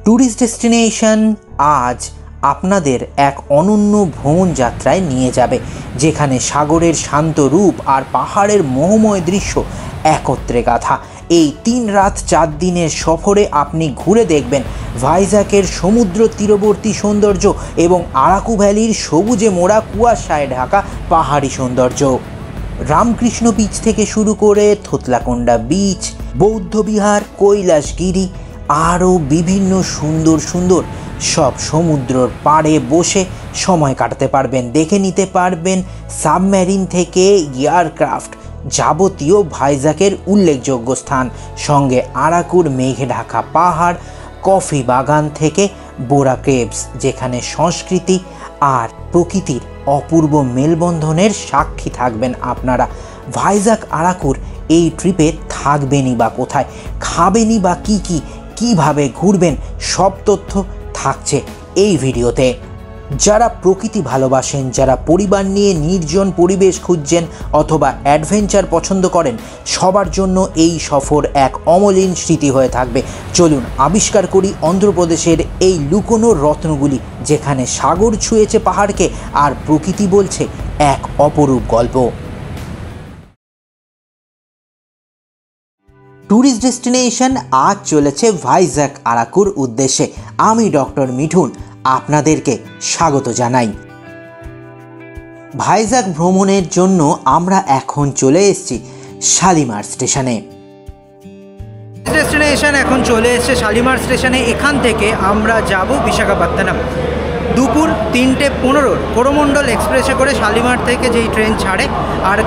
Tourist destination আজ আপনাদের এক অনন্য ভ্রমণ যাত্রায় নিয়ে যাবে, যেখানে সাগরের শান্ত রূপ আর পাহাড়ের মোহময় দৃশ্য একত্রে গাঁথা। এই 3 রাত 4 দিনের সফরে আপনি ঘুরে দেখবেন ভাইজ্যাকের সমুদ্র তীরবর্তী সৌন্দর্য এবং আরাকু ভ্যালির সবুজে মোড়া কুয়াশায় ঢাকা পাহাড়ি সৌন্দর্য। রামকৃষ্ণ বিচ থেকে শুরু করে থোতলাকোন্ডা বিচ, বৌদ্ধ বিহার, কৈলাসগিরি আরও বিভিন্ন সুন্দর সুন্দর সব সমুদ্রের পাড়ে বসে সময় কাটাতে পারবেন। দেখে নিতে পারবেন সাবমেরিন থেকে এয়ারক্রাফট, যাবতীয় ভাইজ্যাকের উল্লেখযোগ্য স্থান, সঙ্গে আরাকুর মেঘে ঢাকা পাহাড়, কফি বাগান থেকে বোরা কেভস, যেখানে সংস্কৃতি আর প্রকৃতির অপূর্ব মেলবন্ধনের সাক্ষী থাকবেন আপনারা। ভাইজ্যাক আরাকুর এই ট্রিপে থাকবেনই বা কোথায়, খাবেনই বা কীভাবে ঘুরবেন, সব তথ্য থাকছে এই ভিডিওতে। যারা প্রকৃতি ভালোবাসেন, যারা পরিবার নিয়ে নির্জন পরিবেশ খুঁজছেন অথবা অ্যাডভেঞ্চার পছন্দ করেন, সবার জন্য এই সফর এক অমলিন স্মৃতি হয়ে থাকবে। চলুন আবিষ্কার করি অন্ধ্রপ্রদেশের এই লুকোনো রত্নগুলি, যেখানে সাগর ছুঁয়েছে পাহাড়কে আর প্রকৃতি বলছে এক অপরূপ গল্প। ট্যুরিস্ট ডেস্টিনেশন আজ চলেছে ভাইজ্যাক আরাকুর উদ্দেশ্যে। আমি ডক্টর মিঠুন আপনাদেরকে স্বাগত জানাই। ভাইজ্যাক ভ্রমণের জন্য আমরা এখন চলে এসেছি শালিমার স্টেশনে। ডেস্টিনেশন এখন চলে এসেছে শালিমার স্টেশনে। এখান থেকে আমরা যাব বিশাখাপত্তনম। দুপুর 3:15 করমণ্ডল এক্সপ্রেসে করে শালিমার থেকে যেই ট্রেন ছাড়ে, আর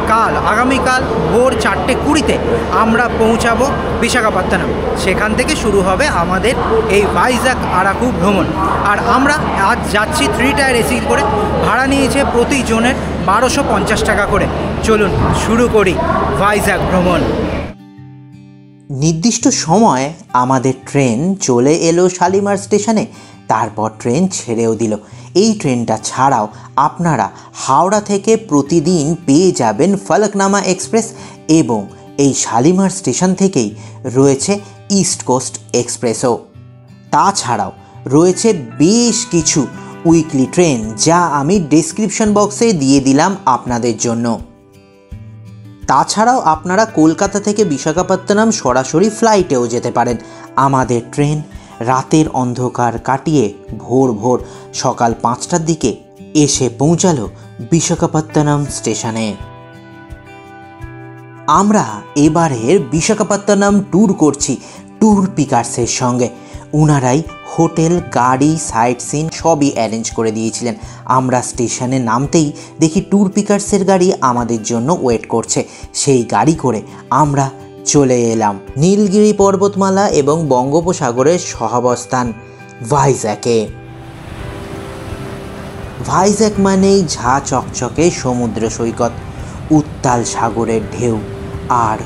আগামীকাল ভোর 4:20 আমরা পৌঁছাবো বিশাখাপত্তনম। সেখান থেকে শুরু হবে আমাদের এই ভাইজ্যাক আরাকু ভ্রমণ। আর আমরা আজ যাচ্ছি 3 টায়ার এসি করে। ভাড়া নিয়েছে প্রতি জনের 1250 টাকা করে। চলুন শুরু করি ভাইজ্যাক ভ্রমণ। নির্দিষ্ট সময় আমাদের ট্রেন চলে এলো শালিমার স্টেশনে, তারপর ট্রেন ছেড়েও দিল। এই ট্রেনটা ছাড়াও আপনারা হাওড়া থেকে প্রতিদিন পেয়ে যাবেন ফলকনামা এক্সপ্রেস, এবং এই শালিমার স্টেশন থেকেই রয়েছে ইস্ট কোস্ট এক্সপ্রেসও। তাছাড়াও রয়েছে বেশ কিছু উইকলি ট্রেন, যা আমি ডেসক্রিপশন বক্সে দিয়ে দিলাম আপনাদের জন্য। তাছাড়াও আপনারা কলকাতা থেকে বিশাখাপত্তনম সরাসরি ফ্লাইটেও যেতে পারেন। আমাদের ট্রেন রাতের অন্ধকার কাটিয়ে ভোর সকাল 5টার দিকে এসে পৌঁছালো বিশাখাপত্তনম স্টেশনে। আমরা এবারের বিশাখাপত্তনম ট্যুর করছি ট্যুর পিকার্সের সঙ্গে। ওনারাই হোটেল, গাড়ি, সাইট সিন সবই অ্যারেঞ্জ করে দিয়েছিলেন। আমরা স্টেশনে নামতেই দেখি ট্যুর পিকার্সের গাড়ি আমাদের জন্য ওয়েট করছে। সেই গাড়ি করে আমরা চলে এলাম নীলগিরি পর্বতমালা এবং বঙ্গোপসাগরের সহাবস্থান ভাইজ্যাকে। ভাইজ্যাক মানেই ঝা চকচকে সমুদ্র সৈকত, উত্তাল সাগরের ঢেউ আর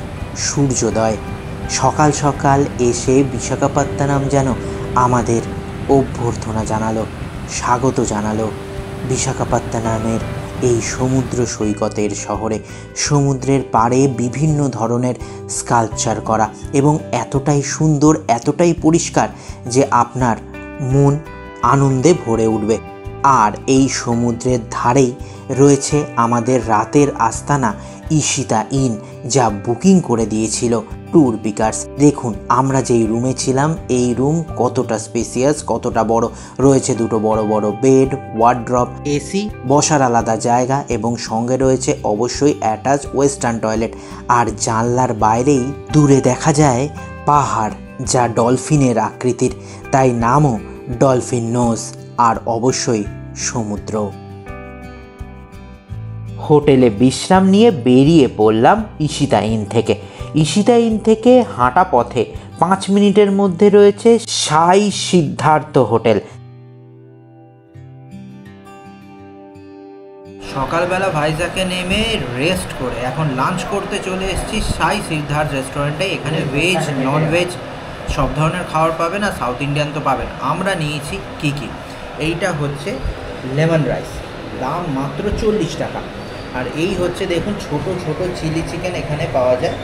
সূর্যোদয়। সকাল সকাল এসে বিশাখাপত্তনম যেন আমাদের অভ্যর্থনা জানালো, স্বাগত জানালো বিশাখাপত্তনমের এই সমুদ্র সৈকতের শহরে। সমুদ্রের পাড়ে বিভিন্ন ধরনের স্কাল্পচার করা এবং এতটাই সুন্দর, এতটাই পরিষ্কার যে আপনার মন আনন্দে ভরে উঠবে। আর এই সমুদ্রের ধারেই রয়েছে আমাদের রাতের আস্তানা ঈশিতা ইন, যা বুকিং করে দিয়েছিল ট্যুর পিকার্স। দেখুন আমরা যেই রুমে ছিলাম, এই রুম কতটা স্পেসিয়াস, কতটা বড়। রয়েছে 2 বড় বড় বেড, ওয়ার্ড্রপ, এসি, বসার আলাদা জায়গা এবং সঙ্গে রয়েছে অবশ্যই অ্যাটাচ ওয়েস্টার্ন টয়লেট। আর জানলার বাইরেই দূরে দেখা যায় পাহাড়, যা ডলফিনের আকৃতির, তাই নামও ডলফিন নোজ। আর অবশ্যই সমুদ্র। হোটেলে বিশ্রাম নিয়ে বেরিয়ে পড়লাম ঈশিতা ইন থেকে। ঈশিতা ইন থেকে হাঁটা পথে 5 মিনিটের মধ্যে রয়েছে সাই সিদ্ধার্থ হোটেল। সকালবেলা ভাইজ্যাকে নেমে রেস্ট করে এখন লাঞ্চ করতে চলে এসেছি সাই সিদ্ধার্থ রেস্টুরেন্টে। এখানে ভেজ, নন ভেজ সব ধরনের খাবার পাবেন, আর সাউথ ইন্ডিয়ান তো পাবেন। আমরা নিয়েছি কী এইটা হচ্ছে লেমন রাইস, দাম মাত্র 40 টাকা। আর এই হচ্ছে দেখুন ছোট ছোট চিলি চিকেন এখানে পাওয়া যায়।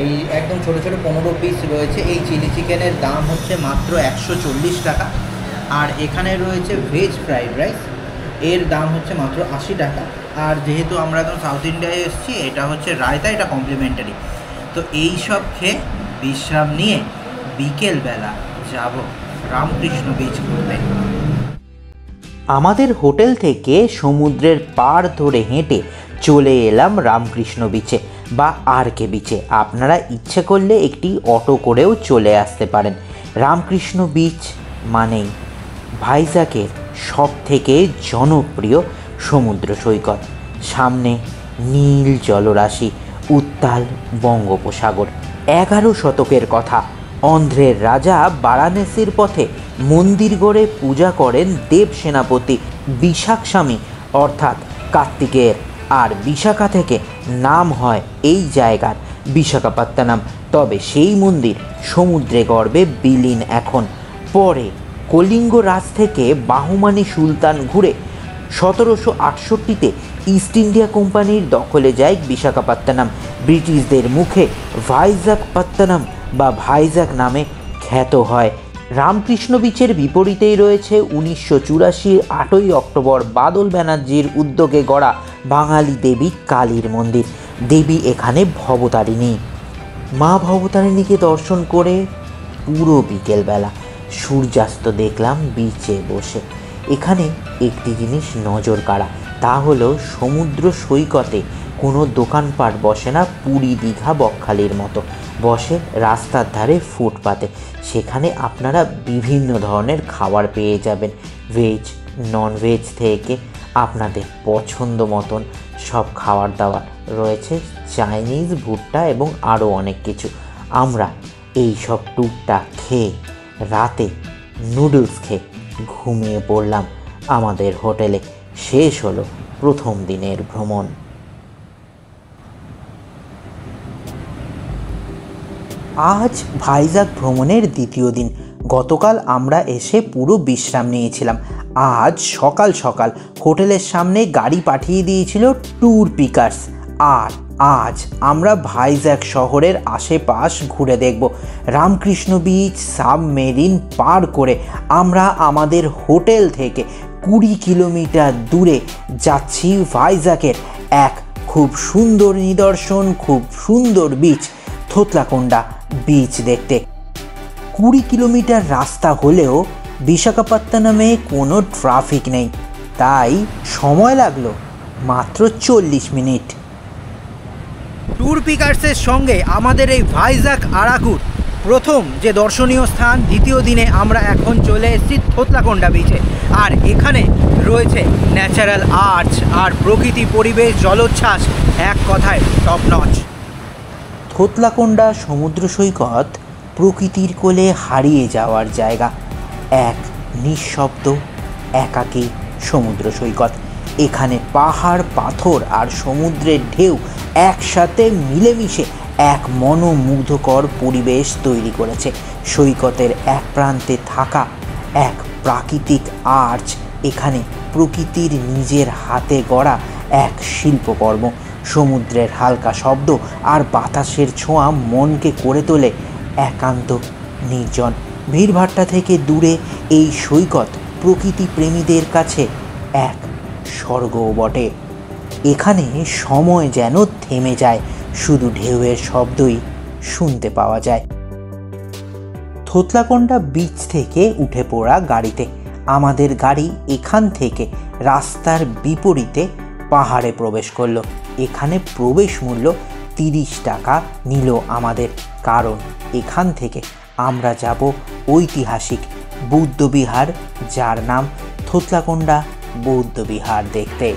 এই একদম ছোটো ছোটো 15 পিস রয়েছে। এই চিলি চিকেনের দাম হচ্ছে মাত্র 140 টাকা। আর এখানে রয়েছে ভেজ ফ্রাইড রাইস, এর দাম হচ্ছে মাত্র 80 টাকা। আর যেহেতু আমরা একদম সাউথ ইন্ডিয়ায় এসেছি, এটা হচ্ছে রায়তা, এটা কমপ্লিমেন্টারি। তো এই সব খেয়ে বিশ্রাম নিয়ে বিকেলবেলা যাব রামকৃষ্ণ বিচ ঘুরতে। আমাদের হোটেল থেকে সমুদ্রের পাড় ধরে হেঁটে চলে এলাম রামকৃষ্ণ বিচে বা আর.কে বিচে। আপনারা ইচ্ছে করলে একটি অটো করেও চলে আসতে পারেন। রামকৃষ্ণ বিচ মানেই ভাইজ্যাগের সব থেকে জনপ্রিয় সমুদ্র সৈকত। সামনে নীল জলরাশি, উত্তাল বঙ্গোপসাগর। 11 শতকের কথা, অন্ধ্রের রাজা বারাণসীর পথে মন্দির গড়ে পূজা করেন দেব সেনাপতি বিশাখাস্বামী অর্থাৎ কার্তিকেয়ের। আর বিশাখা থেকে নাম হয় এই জায়গার বিশাখাপত্তনম। তবে সেই মন্দির সমুদ্রে গর্ভে বিলীন এখন। পরে কলিঙ্গ রাজ থেকে বাহুমানি সুলতান ঘুরে 1768-তে ইস্ট ইন্ডিয়া কোম্পানির দখলে যায় বিশাখাপত্তনম। ব্রিটিশদের মুখে ভাইজাগপত্তনম বা ভাইজাগ নামে খ্যাত হয়। রামকৃষ্ণ বিচের বিপরীতেই রয়েছে 1984 8ই অক্টোবর বাদল ব্যানার্জির উদ্যোগে গড়া বাঙালি দেবী কালীর মন্দির। দেবী এখানে ভবতারিণী। মা ভবতারিণীকে দর্শন করে পুরো বিকেলবেলা সূর্যাস্ত দেখলাম বিচে বসে। এখানে একটি জিনিস নজর কাড়া, তা হলো সমুদ্র সৈকতে কোনো দোকানপাট বসে না পুরী দীঘা বকখালির মতো, বসে রাস্তার ধারে ফুটপাতে। সেখানে আপনারা বিভিন্ন ধরনের খাবার পেয়ে যাবেন, ভেজ ননভেজ থেকে আপনাদের পছন্দ মতন সব খাবার দাবার রয়েছে, চাইনিজ, ভুট্টা এবং আরও অনেক কিছু। আমরা এই সব টুকটাক খেয়ে রাতে নুডলস খেয়ে ঘুমিয়ে পড়লাম আমাদের হোটেলে। শেষ হলো প্রথম দিনের ভ্রমণ। আজ ভাইজাগ ভ্রমণের দ্বিতীয় দিন। গতকাল আমরা এসে পুরো বিশ্রাম নিয়েছিলাম। আজ সকাল সকাল হোটেলের সামনে গাড়ি পাঠিয়ে দিয়েছিল ট্যুর পিকার্স। আর আজ আমরা ভাইজাগ শহরের আশেপাশ ঘুরে দেখব। রামকৃষ্ণ বিচ সাবমেরিন পার করে আমরা আমাদের হোটেল থেকে 20 কিলোমিটার দূরে যাচ্ছি ভাইজাগের এক খুব সুন্দর নিদর্শন, খুব সুন্দর বিচ থোতলাকোন্ডা বিচ দেখতে। 20 কিলোমিটার রাস্তা হলেও বিশাখাপত্তনমে কোনো ট্রাফিক নেই, তাই সময় লাগলো মাত্র 40 মিনিট। ট্যুর পিকার্সের সঙ্গে আমাদের এই ভাইজাগ আরাকুর প্রথম যে দর্শনীয় স্থান, দ্বিতীয় দিনে আমরা এখন চলে এসেছি থোতলাকোন্ডা বিচে। আর এখানে রয়েছে ন্যাচারাল আর্চ আর প্রকৃতি পরিবেশ, জলোচ্ছ্বাস, এক কথায় টপ নচ। থোতলাকোন্ডা সমুদ্র সৈকত প্রকৃতির কোলে হারিয়ে যাওয়ার জায়গা, এক নিঃশব্দ একাকী সমুদ্র সৈকত। এখানে পাহাড়, পাথর আর সমুদ্রের ঢেউ একসাথে মিলেমিশে এক মনোমুগ্ধকর পরিবেশ তৈরি করেছে। সৈকতের এক প্রান্তে থাকা এক প্রাকৃতিক আর্চ এখানে প্রকৃতির নিজের হাতে গড়া এক শিল্পকর্ম। সমুদ্রের হালকা শব্দ আর বাতাসের ছোঁয়া মনকে করে তোলে একান্ত নির্জন। ভিড়ভাট্টা থেকে দূরে এই সৈকত প্রকৃতি প্রেমীদের কাছে এক স্বর্গও বটে। এখানে সময় যেন থেমে যায়, শুধু ঢেউয়ের শব্দই শুনতে পাওয়া যায়। থোতলাকোন্ডা বিচ থেকে উঠে পড়া গাড়িতে আমাদের গাড়ি এখান থেকে রাস্তার বিপরীতে পাহাড়ে প্রবেশ করলো। এখানে প্রবেশ মূল্য 30 টাকা নিল আমাদের, কারণ এখান থেকে আমরা যাব ঐতিহাসিক বৌদ্ধবিহার, যার নাম থোতলাকোন্ডা বৌদ্ধবিহার দেখতে।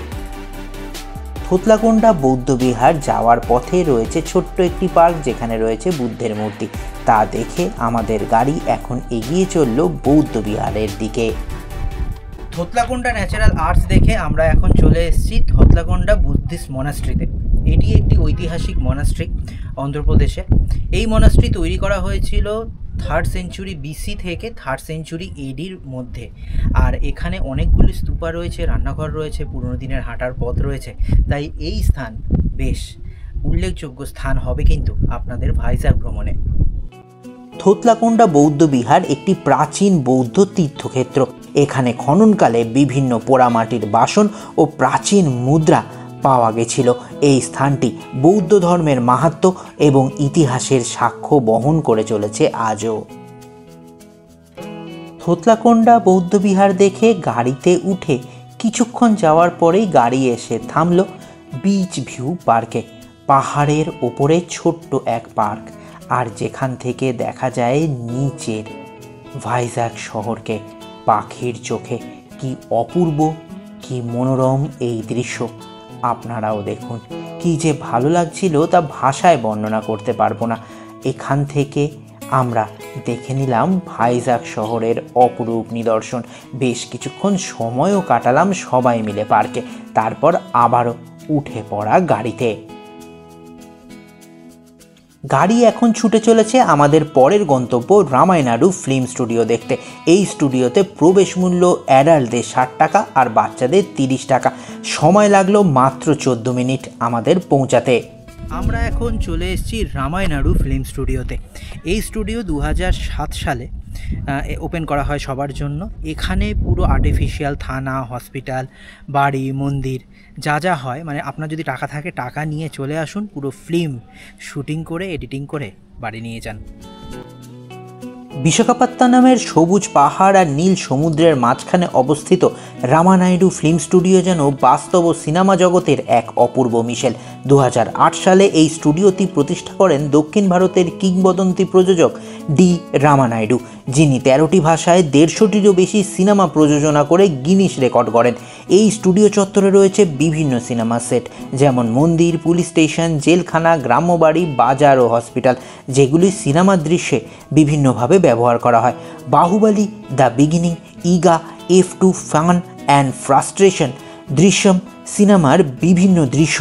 থোতলাকোন্ডা বৌদ্ধবিহার যাওয়ার পথে রয়েছে ছোট্ট একটি পার্ক, যেখানে রয়েছে বুদ্ধের মূর্তি। তা দেখে আমাদের গাড়ি এখন এগিয়ে চলল বৌদ্ধবিহারের দিকে। থোতলাকোন্ডা ন্যাচারাল আর্টস দেখে আমরা এখন চলে এসেছি থোতলাকোন্ডা বুদ্ধিস্ট মনাস্ট্রিতে। এটি একটি ঐতিহাসিক মনাস্ট্রি অন্ধ্রপ্রদেশে। এই মনাস্ট্রি তৈরি করা হয়েছিল 3rd সেঞ্চুরি বিসি থেকে 3rd সেঞ্চুরি এডির মধ্যে। আর এখানে অনেকগুলি স্তূপা রয়েছে, রান্নাঘর রয়েছে, পুরনো দিনের হাঁটার পথ রয়েছে। তাই এই স্থান বেশ উল্লেখযোগ্য স্থান হবে কিন্তু আপনাদের ভাইজ্যাগ ভ্রমণে। থোতলাকোন্ডা বৌদ্ধ বিহার একটি প্রাচীন বৌদ্ধ তীর্থক্ষেত্র। এখানে খননকালে বিভিন্ন পোড়ামাটির বাসন ও প্রাচীন মুদ্রা পাওয়া গেছিল। এই স্থানটি বৌদ্ধ ধর্মের মাহাত্ম্য এবং ইতিহাসের সাক্ষ্য বহন করে চলেছে আজও। থোতলাকোন্ডা বৌদ্ধ বিহার দেখে গাড়িতে উঠে কিছুক্ষণ যাওয়ার পরেই গাড়ি এসে থামল বিচ ভিউ পার্কে। পাহাড়ের ওপরে ছোট্ট এক পার্ক, আর যেখান থেকে দেখা যায় নিচের ভাইজ্যাগ শহরকে পাখির চোখে। কি অপূর্ব, কি মনোরম এই দৃশ্য। আপনারাও দেখুন, কি যে ভালো লাগছিল তা ভাষায় বর্ণনা করতে পারবো না। এখান থেকে আমরা দেখে নিলাম ভাইজ্যাগ শহরের অপরূপ নিদর্শন। বেশ কিছুক্ষণ সময়ও কাটালাম সবাই মিলে পার্কে। তারপর আবারও উঠে পড়া গাড়িতে। গাড়ি এখন ছুটে চলেছে আমাদের পরের গন্তব্য রামায়নাড়ু ফিল্ম স্টুডিও দেখতে। এই স্টুডিওতে প্রবেশ মূল্য অ্যাডাল্টদের 60 টাকা আর বাচ্চাদের 30 টাকা। সময় লাগলো মাত্র 14 মিনিট আমাদের পৌঁছাতে। আমরা এখন চলে এসেছি রামায়নাড়ু ফিল্ম স্টুডিওতে। এই স্টুডিও 2007 সালে ওপেন করা হয় সবার জন্য। এখানে পুরো আর্টিফিশিয়াল থানা, হসপিটাল, বাড়ি, মন্দির যা যা হয়, মানে আপনার যদি টাকা থাকে টাকা নিয়ে চলে আসুন, পুরো ফিল্ম শুটিং করে এডিটিং করে বাড়ি নিয়ে যান। বিশাখাপত্তনমের সবুজ পাহাড় আর নীল সমুদ্রের মাঝখানে অবস্থিত রামানাইডু ফিল্ম স্টুডিও যেন বাস্তব সিনেমা জগতের এক অপূর্ব মিশেল। 2008 সালে এই স্টুডিওটি প্রতিষ্ঠা করেন দক্ষিণ ভারতের কিংবদন্তি প্রযোজক ডি রামানাইডু, যিনি 13টি ভাষায় 150টিরও বেশি সিনেমা প্রযোজনা করে গিনিস রেকর্ড করেন। এই স্টুডিও চত্বরে রয়েছে বিভিন্ন সিনেমা সেট, যেমন মন্দির, পুলিশ স্টেশন, জেলখানা, গ্রাম্য বাড়ি, বাজার ও হসপিটাল, যেগুলি সিনেমার দৃশ্যে বিভিন্নভাবে ব্যবহার করা হয়। Baahubali, the beginning, Iga, F2, fun and frustration, Drishyam সিনেমার বিভিন্ন দৃশ্য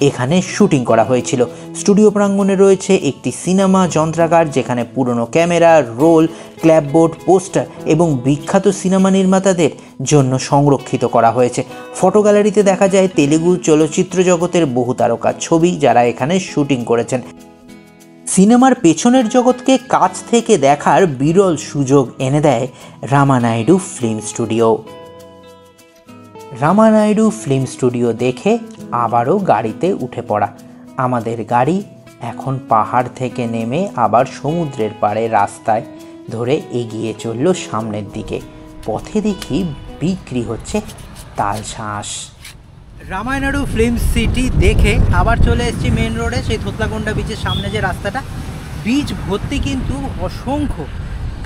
এখানে শুটিং করা হয়েছিল। স্টুডিও প্রাঙ্গণে রয়েছে একটি সিনেমা যন্ত্রাগার, যেখানে পুরনো ক্যামেরা, রোল, ক্ল্যাপবোর্ড, পোস্টার এবং বিখ্যাত সিনেমা নির্মাতাদের জন্য সংরক্ষিত করা হয়েছে। ফটো গ্যালারিতে দেখা যায় তেলেগু চলচ্চিত্র জগতের বহু তারকার ছবি, যারা এখানে শুটিং করেছেন। সিনেমার পেছনের জগৎকে কাছ থেকে দেখার বিরল সুযোগ এনে দেয় Ramanaidu film studio. Ramanaidu film studio দেখে আবারও গাড়িতে উঠে পড়া। আমাদের গাড়ি এখন পাহাড় থেকে নেমে আবার সমুদ্রের পাড়ে রাস্তায় ধরে এগিয়ে চলল সামনের দিকে। পথে দেখি বিক্রি হচ্ছে তালশাঁস। রামায়নাড়ু ফিল্ম সিটি দেখে আবার চলে এসেছি মেন রোডে, সেই থোতলাকোন্ডা বিচের সামনে যে রাস্তাটা। বীজ ভর্তি কিন্তু অসংখ্য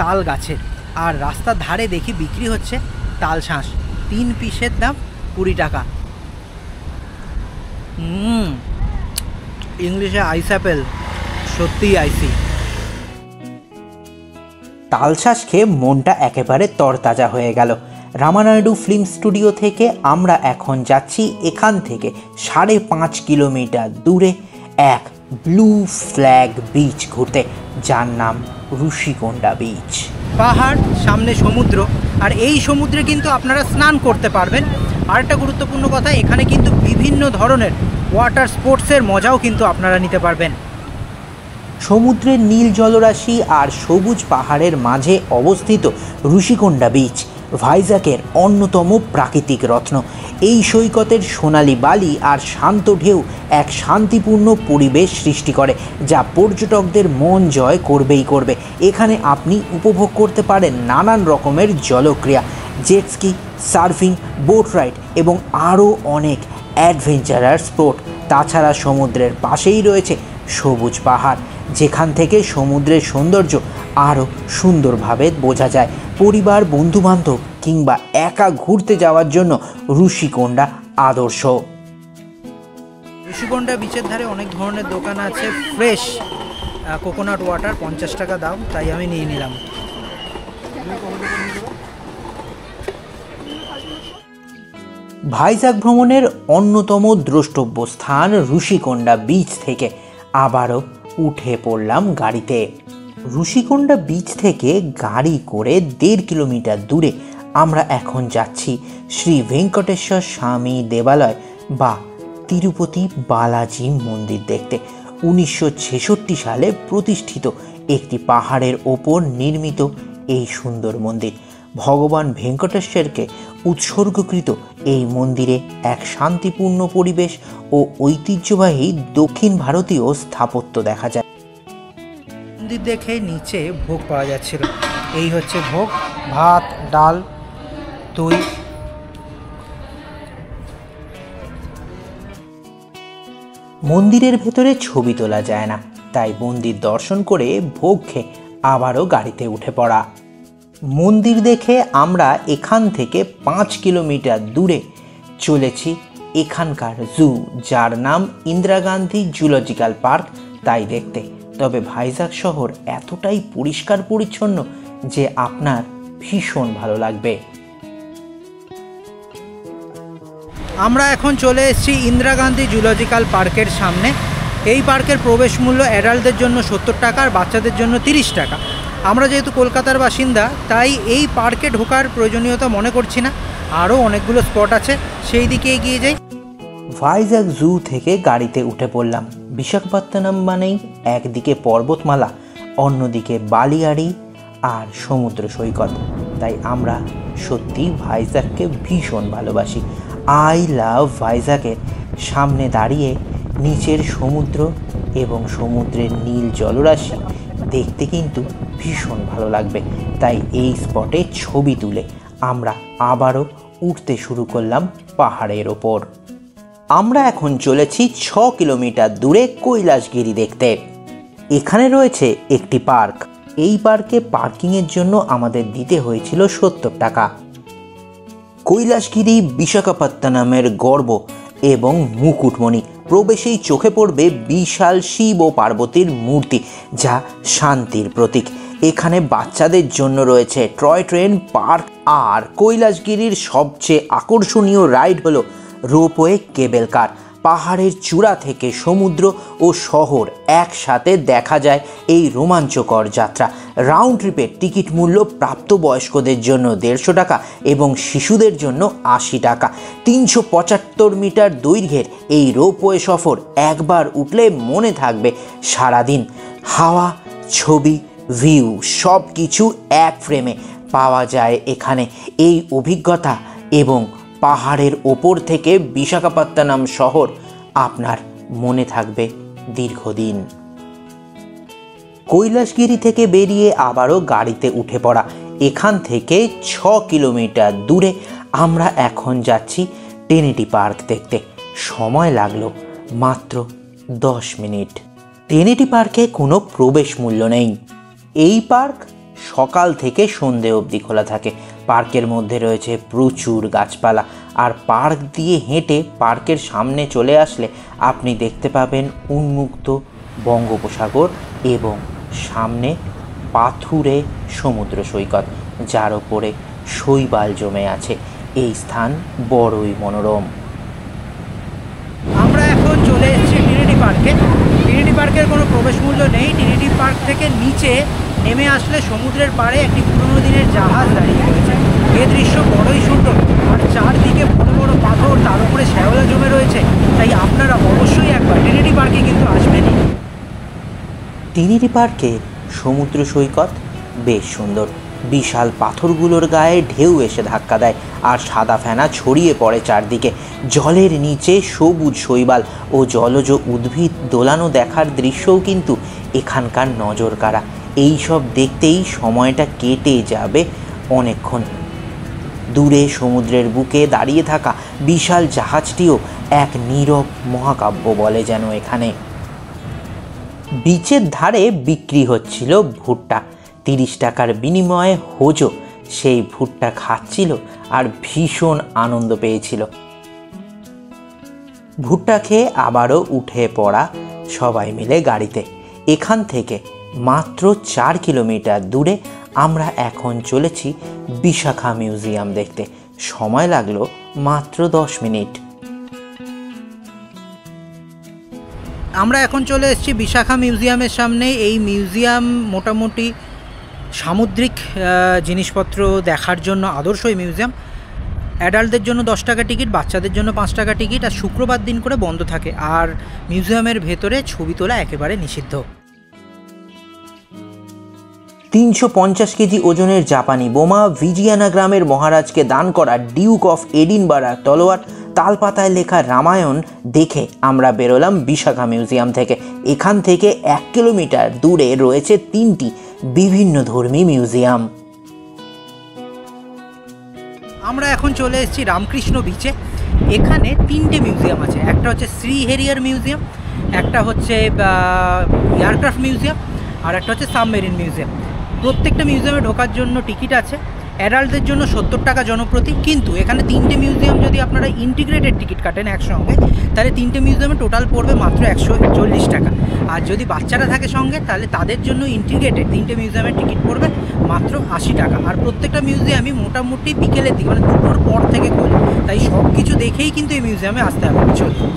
তাল গাছের, আর রাস্তার ধারে দেখি বিক্রি হচ্ছে তালশাঁস। 3 পিসের দাম 20 টাকা। ইংলিশে আইস অ্যাপেল, সত্যিই আইসি। তালশাঁস খেয়ে মনটা একেবারে তরতাজা হয়ে গেল। রামানাইডু ফিল্ম স্টুডিও থেকে আমরা এখন যাচ্ছি এখান থেকে 5.5 কিলোমিটার দূরে এক ব্লু ফ্ল্যাগ বিচ ঘুরতে, যার নাম ঋষিকোন্ডা বিচ। পাহাড়, সামনে সমুদ্র, আর এই সমুদ্রে কিন্তু আপনারা স্নান করতে পারবেন। আরেকটা গুরুত্বপূর্ণ কথা, এখানে কিন্তু বিভিন্ন ধরনের ওয়াটার স্পোর্টসের মজাও কিন্তু আপনারা নিতে পারবেন। সমুদ্রের নীল জলরাশি আর সবুজ পাহাড়ের মাঝে অবস্থিত ঋষিকোন্ডা বিচ ভাইজ্যাগের অন্যতম প্রাকৃতিক রত্ন। এই সৈকতের সোনালি বালি আর শান্ত ঢেউ এক শান্তিপূর্ণ পরিবেশ সৃষ্টি করে, যা পর্যটকদের মন জয় করবেই করবে। এখানে আপনি উপভোগ করতে পারেন নানান রকমের জলক্রিয়া, জেটস্কি, সার্ফিং, বোট রাইড এবং আরও অনেক অ্যাডভেঞ্চারার স্পোর্ট। তাছাড়া সমুদ্রের পাশেই রয়েছে সবুজ পাহাড়, যেখান থেকে সমুদ্রের সৌন্দর্য আরও সুন্দরভাবে বোঝা যায়। পরিবার, বন্ধুবান্ধব কিংবা একা ঘুরতে যাওয়ার জন্য ঋষিকোন্ডা আদর্শ। ঋষিকোন্ডা বিচের ধারে অনেক ধরনের দোকান আছে। ফ্রেশ কোকোনাট ওয়াটার 50 টাকা দাম, তাই আমি নিয়ে নিলাম। ভাইজ্যাগ ভ্রমণের অন্যতম দ্রষ্টব্য স্থান ঋষিকোন্ডা বিচ থেকে আবারও উঠে পড়লাম গাড়িতে। ঋষিকোন্ডা বিচ থেকে গাড়ি করে 1.5 কিলোমিটার দূরে আমরা এখন যাচ্ছি শ্রী ভেঙ্কটেশ্বর স্বামী দেবালয় বা তিরুপতি বালাজি মন্দির দেখতে। 1966 সালে প্রতিষ্ঠিত একটি পাহাড়ের ওপর নির্মিত এই সুন্দর মন্দির। ভগবান ভেঙ্কটেশ্বরকে উৎসর্গকৃত এই মন্দিরে এক শান্তিপূর্ণ পরিবেশ ও ঐতিহ্যবাহী দক্ষিণ ভারতীয় স্থাপত্য দেখা যায়। মন্দির দেখে নিচে ভোগ পাওয়া যাচ্ছিল। এই হচ্ছে ভোগ, ভাত, ডাল, দই। মন্দিরের ভেতরে ছবি তোলা যায় না, তাই মন্দির দর্শন করে ভোগ খেয়ে আবারও গাড়িতে উঠে পড়া। মন্দির দেখে আমরা এখান থেকে 5 কিলোমিটার দূরে চলেছি এখানকার জু, যার নাম ইন্দিরা গান্ধী জুলজিক্যাল পার্ক, তাই দেখতে। তবে ভাইজাগ শহর এতটাই পরিষ্কার পরিচ্ছন্ন যে আপনার ভীষণ ভালো লাগবে। আমরা এখন চলে এসেছি ইন্দিরা গান্ধী জুলজিক্যাল পার্কের সামনে। এই পার্কের প্রবেশ মূল্য অ্যাডাল্টদের জন্য 70 টাকা আর বাচ্চাদের জন্য 30 টাকা। আমরা যেহেতু কলকাতার বাসিন্দা, তাই এই পার্কে ঢোকার প্রয়োজনীয়তা মনে করছি না। আরও অনেকগুলো স্পট আছে, সেই দিকে এগিয়ে যাই। ভাইজাগ জু থেকে গাড়িতে উঠে পড়লাম। বিশাখাপত্তনম মানেই একদিকে পর্বতমালা, অন্যদিকে বালিয়াড়ি আর সমুদ্র সৈকত, তাই আমরা সত্যি ভাইজাগকে ভীষণ ভালোবাসি। আই লাভ ভাইজাগের সামনে দাঁড়িয়ে নিচের সমুদ্র এবং সমুদ্রের নীল জলরাশি দেখতে কিন্তু ভীষণ ভালো লাগবে। তাই এই স্পটে ছবি তুলে আমরা আবারও উঠতে শুরু করলাম পাহাড়ের ওপর। আমরা এখন চলেছি 6 কিলোমিটার দূরে কৈলাসগিরি দেখতে। এখানে রয়েছে একটি পার্ক। এই পার্কে পার্কিংয়ের জন্য আমাদের দিতে হয়েছিল 70 টাকা। কৈলাসগিরি বিশাখাপত্তনমের গর্ব এবং মুকুটমণি। প্রবেশেই চোখে পড়বে বিশাল শিব ও পার্বতীর মূর্তি, যা শান্তির প্রতীক। এখানে বাচ্চাদের জন্য রয়েছে টয় ট্রেন পার্ক, আর কৈলাসগিরির সবচেয়ে আকর্ষণীয় রাইড হলো রোপওয়ে কেবল কার। পাহাড়ের চূড়া থেকে সমুদ্র ও শহর একসাথে দেখা যায় এই রোমাঞ্চকর যাত্রা। রাউন্ড ট্রিপের টিকিট মূল্য প্রাপ্তবয়স্কদের জন্য 150 টাকা এবং শিশুদের জন্য 80 টাকা। 375 মিটার দৈর্ঘ্যের এই রোপওয়ে সফর একবার উঠলে মনে থাকবে সারাদিন। হাওয়া, ছবি, ভিউ সব কিছু এক ফ্রেমে পাওয়া যায় এখানে। এই অভিজ্ঞতা এবং পাহাড়ের ওপর থেকে বিশাখাপত্তনম শহর আপনার মনে থাকবে দীর্ঘদিন। কৈলাসগিরি থেকে বেরিয়ে আবারও গাড়িতে উঠে পড়া। এখান থেকে 6 কিলোমিটার দূরে আমরা এখন যাচ্ছি ট্রিনিটি পার্ক দেখতে। সময় লাগলো মাত্র 10 মিনিট। ট্রিনিটি পার্কে কোনো প্রবেশ মূল্য নেই। এই পার্ক সকাল থেকে সন্ধে অবধি খোলা থাকে। পার্কের মধ্যে রয়েছে প্রচুর গাছপালা, আর পার্ক দিয়ে হেঁটে পার্কের সামনে চলে আসলে আপনি দেখতে পাবেন উন্মুক্ত বঙ্গোপসাগর এবং সামনে পাথুরে সমুদ্র সৈকত, যার ওপরে শৈবাল জমে আছে। এই স্থান বড়ই মনোরম। আমরা এখন চলে এসেছি ট্রিনিটি পার্কে। ট্রিনিটি পার্কের কোনো প্রবেশ মূল্য নেই। ট্রিনিটি পার্ক থেকে নিচে নেমে আসলে সমুদ্রের পাড়ে একটি পুরনো দিনের জাহাজ দাঁড়িয়ে রয়েছে। এ দৃশ্য বড়ই সুন্দর, আর চারদিকে বড় বড় পাথর, তার উপরে শ্যাওলা জমে রয়েছে। তাই আপনারা অবশ্যই একবার ট্রিনিটি পার্কে কিন্তু আসবেনই। ট্রিনিটি পার্কে সমুদ্র সৈকত বেশ সুন্দর। বিশাল পাথরগুলোর গায়ে ঢেউ এসে ধাক্কা দেয়, আর সাদা ফেনা ছড়িয়ে পড়ে চারদিকে। জলের নিচে সবুজ শৈবাল ও জলজ উদ্ভিদ দোলানো দেখার দৃশ্যও কিন্তু এখানকার নজর কাড়া। এই সব দেখতেই সময়টা কেটে যাবে অনেকক্ষণ। দূরে সমুদ্রের বুকে দাঁড়িয়ে থাকা বিশাল জাহাজটিও এক নীরব মহাকাব্য বলে যেন এখানে। বিচের ধারে বিক্রি হচ্ছিল ভুট্টা। 30 টাকার বিনিময়ে হোজো সেই ভুট্টা খাচ্ছিল আর ভীষণ আনন্দ পেয়েছিল। ভুট্টা খেয়ে আবারও উঠে পড়া সবাই মিলে গাড়িতে। এখান থেকে মাত্র 4 কিলোমিটার দূরে আমরা এখন চলেছি বিশাখা মিউজিয়াম দেখতে। সময় লাগলো মাত্র 10 মিনিট। আমরা এখন চলে এসেছি বিশাখা মিউজিয়ামের সামনে। এই মিউজিয়াম মোটামুটি সামুদ্রিক জিনিসপত্র দেখার জন্য আদর্শ এই মিউজিয়াম। অ্যাডাল্টদের জন্য 10 টাকা টিকিট, বাচ্চাদের জন্য 5 টাকা টিকিট, আর শুক্রবার দিন করে বন্ধ থাকে। আর মিউজিয়ামের ভেতরে ছবি তোলা একেবারে নিষিদ্ধ। 350 কেজি ওজনের জাপানি বোমা, ভিজিয়ানা গ্রামের মহারাজকে দান করা ডিউক অফ এডিনবারার তলোয়ার, তালপাতায় লেখা রামায়ণ দেখে আমরা বেরোলাম বিশাখা মিউজিয়াম থেকে। এখান থেকে 1 কিলোমিটার দূরে রয়েছে 3টি বিভিন্ন ধর্মী মিউজিয়াম। আমরা এখন চলে এসেছি রামকৃষ্ণ বিচে। এখানে 3টে মিউজিয়াম আছে। একটা হচ্ছে শ্রী হেরিয়ার মিউজিয়াম, একটা হচ্ছে এয়ারক্রাফট মিউজিয়াম, আর একটা হচ্ছে সাবমেরিন মিউজিয়াম। প্রত্যেকটা মিউজিয়ামে ঢোকার জন্য টিকিট আছে। অ্যাডাল্টদের জন্য 70 টাকা জনপ্রতি। কিন্তু এখানে 3টে মিউজিয়াম যদি আপনারা ইন্টিগ্রেটেড টিকিট কাটেন একসঙ্গে, তাহলে 3টে মিউজিয়ামে টোটাল পড়বে মাত্র 140 টাকা। আর যদি বাচ্চারা থাকে সঙ্গে, তাহলে তাদের জন্য ইন্টিগ্রেটেড 3টে মিউজিয়ামের টিকিট পড়বে মাত্র 80 টাকা। আর প্রত্যেকটা মিউজিয়ামই মোটামুটি বিকেলের দিকে, মানে 2টোর পর থেকে খোলে। তাই সব কিছু দেখেই কিন্তু এই মিউজিয়ামে আসতে হবে। চলুন।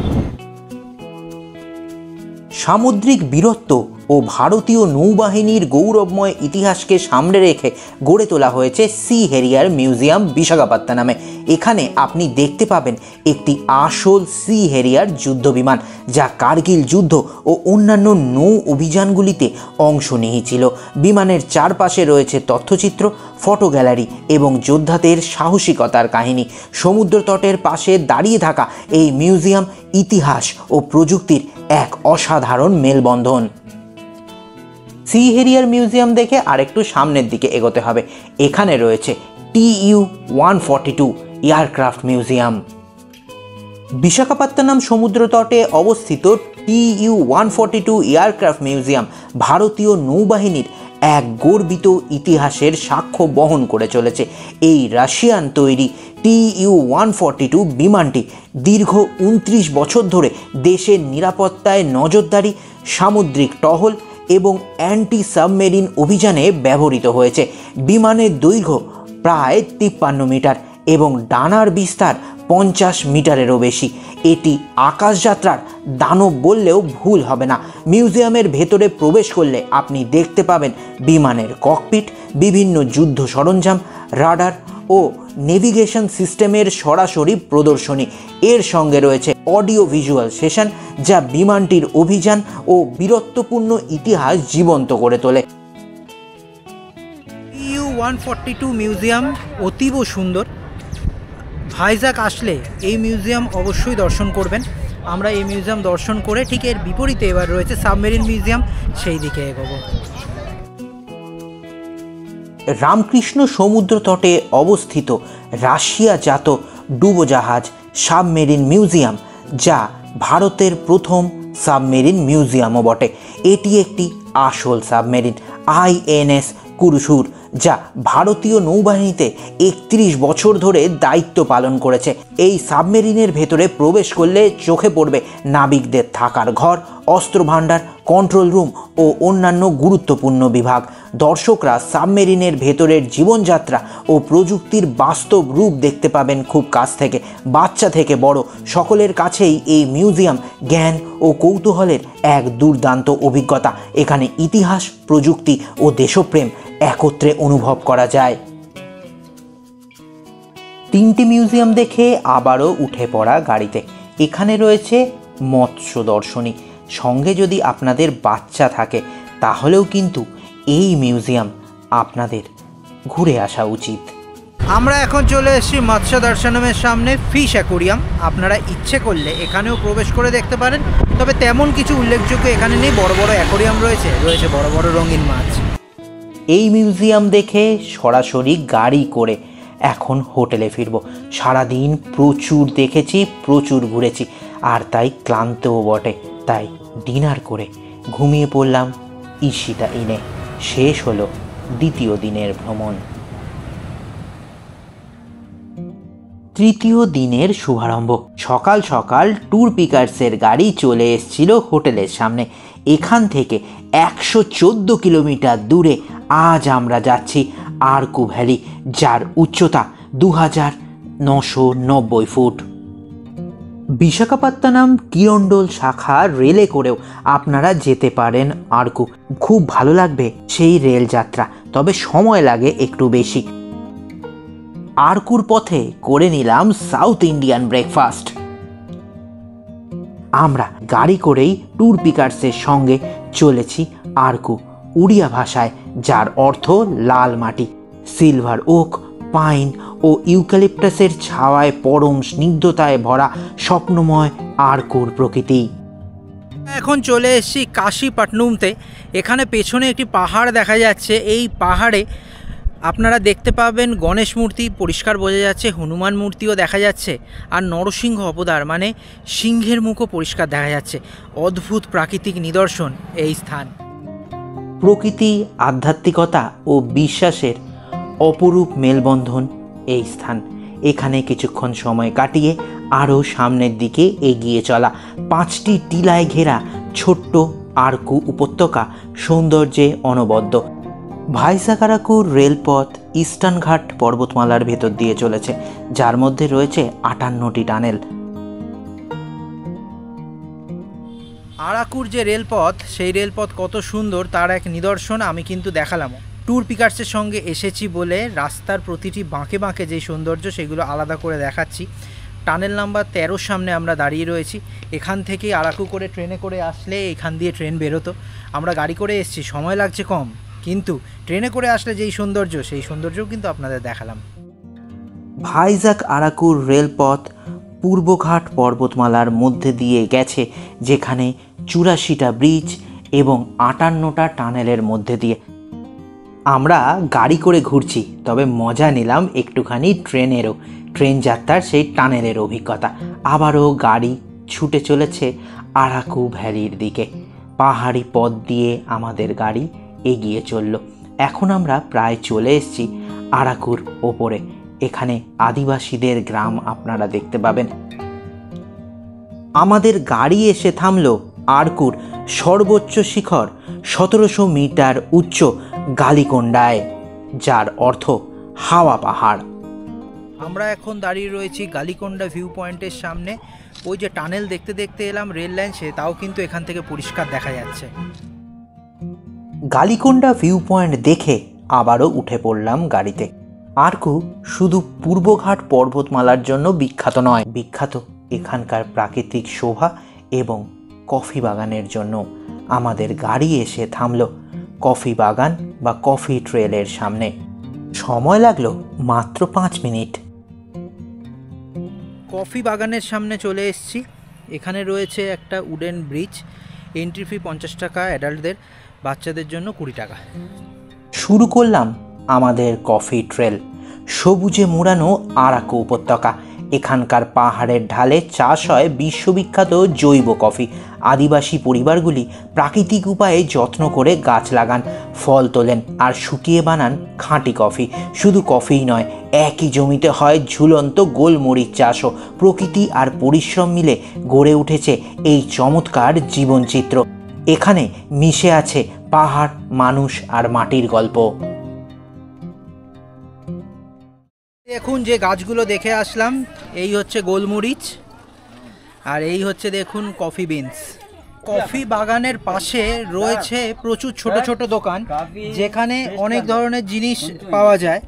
সামুদ্রিক বীরত্ব ও ভারতীয় নৌবাহিনীর গৌরবময় ইতিহাসকে সামনে রেখে গড়ে তোলা হয়েছে সি হেরিয়ার মিউজিয়াম বিশাখাপত্তনমে। এখানে আপনি দেখতে পাবেন একটি আসল সি হেরিয়ার যুদ্ধবিমান, যা কার্গিল যুদ্ধ ও অন্যান্য নৌ অভিযানগুলিতে অংশ নিয়েছিল। বিমানের চারপাশে রয়েছে তথ্যচিত্র, ফটো গ্যালারি এবং যোদ্ধাদের সাহসিকতার কাহিনী। সমুদ্র তটের পাশে দাঁড়িয়ে থাকা এই মিউজিয়াম ইতিহাস ও প্রযুক্তির এক অসাধারণ মেলবন্ধন। সি হেরিয়ার মিউজিয়াম দেখে আরেকটু সামনের দিকে এগোতে হবে। এখানে রয়েছে TU-142 এয়ারক্রাফট মিউজিয়াম। বিশাখাপত্তনম সমুদ্র তটে অবস্থিত TU-142 এয়ারক্রাফট মিউজিয়াম ভারতীয় নৌবাহিনীর এক গর্বিত ইতিহাসের সাক্ষ্য বহন করে চলেছে। এই রাশিয়ান তৈরি TU-142 বিমানটি দীর্ঘ 29 বছর ধরে দেশের নিরাপত্তায় নজরদারি, সামুদ্রিক টহল এবং অ্যান্টি সাবমেরিন অভিযানে ব্যবহৃত হয়েছে। বিমানের দৈর্ঘ্য প্রায় 53 মিটার এবং ডানার বিস্তার 50 মিটারেরও বেশি। এটি আকাশযাত্রার দানব বললেও ভুল হবে না। মিউজিয়ামের ভেতরে প্রবেশ করলে আপনি দেখতে পাবেন বিমানের ককপিট, বিভিন্ন যুদ্ধ সরঞ্জাম, রাডার ও নেভিগেশন সিস্টেমের সরাসরি প্রদর্শনী। এর সঙ্গে রয়েছে অডিও ভিজুয়াল সেশন, যা বিমানটির অভিযান ও বীরত্বপূর্ণ ইতিহাস জীবন্ত করে তোলে। TU-142 মিউজিয়াম অতীব সুন্দর। ভাইজাগ আসলে এই মিউজিয়াম অবশ্যই দর্শন করবেন। আমরা এই মিউজিয়াম দর্শন করে ঠিক এর বিপরীতে এবার রয়েছে সাবমেরিন মিউজিয়াম, সেই দিকে এগোবো। রামকৃষ্ণ সমুদ্র তটে অবস্থিত রাশিয়াজাত ডুবোজাহাজ সাবমেরিন মিউজিয়াম, যা ভারতের প্রথম সাবমেরিন মিউজিয়ামও বটে। এটি একটি আসল সাবমেরিন INS কুরুসুর, যা ভারতীয় নৌবাহিনীতে 31 বছর ধরে দায়িত্ব পালন করেছে। এই সাবমেরিনের ভেতরে প্রবেশ করলে চোখে পড়বে নাবিকদের থাকার ঘর, অস্ত্র ভাণ্ডার, কন্ট্রোল রুম ও অন্যান্য গুরুত্বপূর্ণ বিভাগ। দর্শকরা সাবমেরিনের ভেতরের জীবনযাত্রা ও প্রযুক্তির বাস্তব রূপ দেখতে পাবেন খুব কাছ থেকে। বাচ্চা থেকে বড় সকলের কাছেই এই মিউজিয়াম জ্ঞান ও কৌতূহলের এক দুর্দান্ত অভিজ্ঞতা। এখানে ইতিহাস, প্রযুক্তি ও দেশপ্রেম একত্রে অনুভব করা যায়। 3টি মিউজিয়াম দেখে আবারও উঠে পড়া গাড়িতে। এখানে রয়েছে মৎস্য দর্শনী। সঙ্গে যদি আপনাদের বাচ্চা থাকে তাহলেও কিন্তু এই মিউজিয়াম আপনাদের ঘুরে আসা উচিত। আমরা এখন চলে এসেছি মৎস্য দর্শনমের সামনে ফিশ অ্যাকোরিয়াম। আপনারা ইচ্ছে করলে এখানেও প্রবেশ করে দেখতে পারেন, তবে তেমন কিছু উল্লেখযোগ্য এখানে নেই। বড় বড় অ্যাকোরিয়াম রয়েছে বড় বড় রঙিন মাছ। এই মিউজিয়াম দেখে সরাসরি গাড়ি করে এখন হোটেলে ফিরব। সারাদিন প্রচুর দেখেছি, প্রচুর ঘুরেছি, আর তাই ক্লান্তও বটে। তাই ডিনার করে ঘুমিয়ে পড়লাম ইশিতা ইনে। শেষ হলো দ্বিতীয় দিনের ভ্রমণ। তৃতীয় দিনের শুভারম্ভ। সকাল সকাল ট্যুর পিকার্সের গাড়ি চলে এসেছিল হোটেলের সামনে। এখান থেকে 114 কিলোমিটার দূরে আজ আমরা যাচ্ছি আরকু ভ্যালি, যার উচ্চতা 2990 ফুট। বিশাখাপত্তনম কিরণডোল শাখা রেলে করেও আপনারা যেতে পারেন আরকু। খুব ভালো লাগবে সেই রেল যাত্রা, তবে সময় লাগে একটু বেশি। আরকুর পথে করে নিলাম সাউথ ইন্ডিয়ান ব্রেকফাস্ট। আমরা গাড়ি করেই ট্যুর পিকার্সের সঙ্গে চলেছি আরকু, উড়িয়া ভাষায় যার অর্থ লাল মাটি। সিলভার ওক, পাইন ও ইউক্যালিপটাসের ছাওয়ায় পরম স্নিগ্ধতায় ভরা স্বপ্নময় আরকুর প্রকৃতি। এখন চলে এসেছি কাশীপাটনুমতে। এখানে পেছনে একটি পাহাড় দেখা যাচ্ছে। এই পাহাড়ে আপনারা দেখতে পাবেন গণেশ মূর্তি পরিষ্কার বোঝা যাচ্ছে, হনুমান মূর্তিও দেখা যাচ্ছে, আর নরসিংহ অবতার মানে সিংহের মুখও পরিষ্কার দেখা যাচ্ছে। অদ্ভুত প্রাকৃতিক নিদর্শন এই স্থান। প্রকৃতি, আধ্যাত্মিকতা ও বিশ্বাসের অপরূপ মেলবন্ধন এই স্থান। এখানে কিছুক্ষণ সময় কাটিয়ে আরও সামনের দিকে এগিয়ে চলা। 5টি টিলায় ঘেরা ছোট্ট আরকু উপত্যকা সৌন্দর্যে অনবদ্য। ভাইজাগ আরাকু রেলপথ ইস্টার্ন ঘাট পর্বতমালার ভেতর দিয়ে চলেছে, যার মধ্যে রয়েছে 58টি টানেল। আরাকুর যে রেলপথ, সেই রেলপথ কত সুন্দর তার এক নিদর্শন আমি কিন্তু দেখালাম। ট্যুর পিকার্সের সঙ্গে এসেছি বলে রাস্তার প্রতিটি বাঁকে বাঁকে যে সৌন্দর্য সেগুলো আলাদা করে দেখাচ্ছি। টানেল নাম্বার 13 সামনে আমরা দাঁড়িয়ে রয়েছি। এখান থেকেই আরাকু করে ট্রেনে করে আসলে এখান দিয়ে ট্রেন বেরোতো। আমরা গাড়ি করে এসেছি, সময় লাগছে কম, কিন্তু ট্রেনে করে আসলে যেই সৌন্দর্য সেই সৌন্দর্যও কিন্তু আপনাদের দেখালাম। ভাইজাগ আরাকুর রেলপথ পূর্বঘাট পর্বতমালার মধ্যে দিয়ে গেছে, যেখানে 84টা ব্রিজ এবং 58টা টানেলের মধ্যে দিয়ে। আমরা গাড়ি করে ঘুরছি, তবে মজা নিলাম একটুখানি ট্রেনেরও। ট্রেন যাত্রার সেই টানেলের অভিজ্ঞতা। আবারও গাড়ি ছুটে চলেছে আরাকু ভ্যালির দিকে। পাহাড়ি পথ দিয়ে আমাদের গাড়ি এগিয়ে চলল। এখন আমরা প্রায় চলে এসেছি আরাকুর ওপরে। এখানে আদিবাসীদের গ্রাম আপনারা দেখতে পাবেন। আমাদের গাড়ি এসে থামল আরকুর সর্বোচ্চ শিখর 1700 মিটার উচ্চ গালিকোন্ডায়, যার অর্থ হাওয়া পাহাড়। আমরা এখন দাঁড়িয়ে রয়েছি গালিকোন্ডা ভিউ পয়েন্টের সামনে। ওই যে টানেল দেখতে দেখতে এলাম রেল লাইন, সে তাও কিন্তু এখান থেকে পরিষ্কার দেখা যাচ্ছে। গালিকোন্ডা ভিউ পয়েন্ট দেখে আবারও উঠে পড়লাম গাড়িতে। আরকু শুধু পূর্বঘাট পর্বতমালার জন্য বিখ্যাত নয়, বিখ্যাত এখানকার প্রাকৃতিক শোভা এবং কফি বাগানের জন্য। আমাদের গাড়ি এসে থামল কফি বাগান বা কফি ট্রেলের সামনে। সময় লাগলো মাত্র 5 মিনিট। কফি বাগানের সামনে চলে এসেছি। এখানে রয়েছে একটা উডেন ব্রিজ। এন্ট্রি ফি 50 টাকা অ্যাডাল্টদের, বাচ্চাদের জন্য 20 টাকা। শুরু করলাম আমাদের কফি ট্রেল। সবুজে মোড়ানো আরাকু উপত্যকা। এখানকার পাহাড়ের ঢালে চাষ হয় বিশ্ববিখ্যাত জৈব কফি। আদিবাসী পরিবারগুলি প্রাকৃতিক উপায়ে যত্ন করে গাছ লাগান, ফল তোলেন আর শুকিয়ে বানান খাঁটি কফি। শুধু কফিই নয়, একই জমিতে হয় ঝুলন্ত গোলমরিচ চাষও। প্রকৃতি আর পরিশ্রম মিলে গড়ে উঠেছে এই চমৎকার জীবনচিত্র। এখানে মিশে আছে পাহাড়, মানুষ আর মাটির গল্প। দেখুন যে গাছগুলো দেখে আসলাম, এই হচ্ছে গোলমরিচ আর এই হচ্ছে দেখুন কফি বিনস। কফি বাগানের পাশে রয়েছে প্রচুর ছোট ছোট দোকান, যেখানে অনেক ধরনের জিনিস পাওয়া যায়।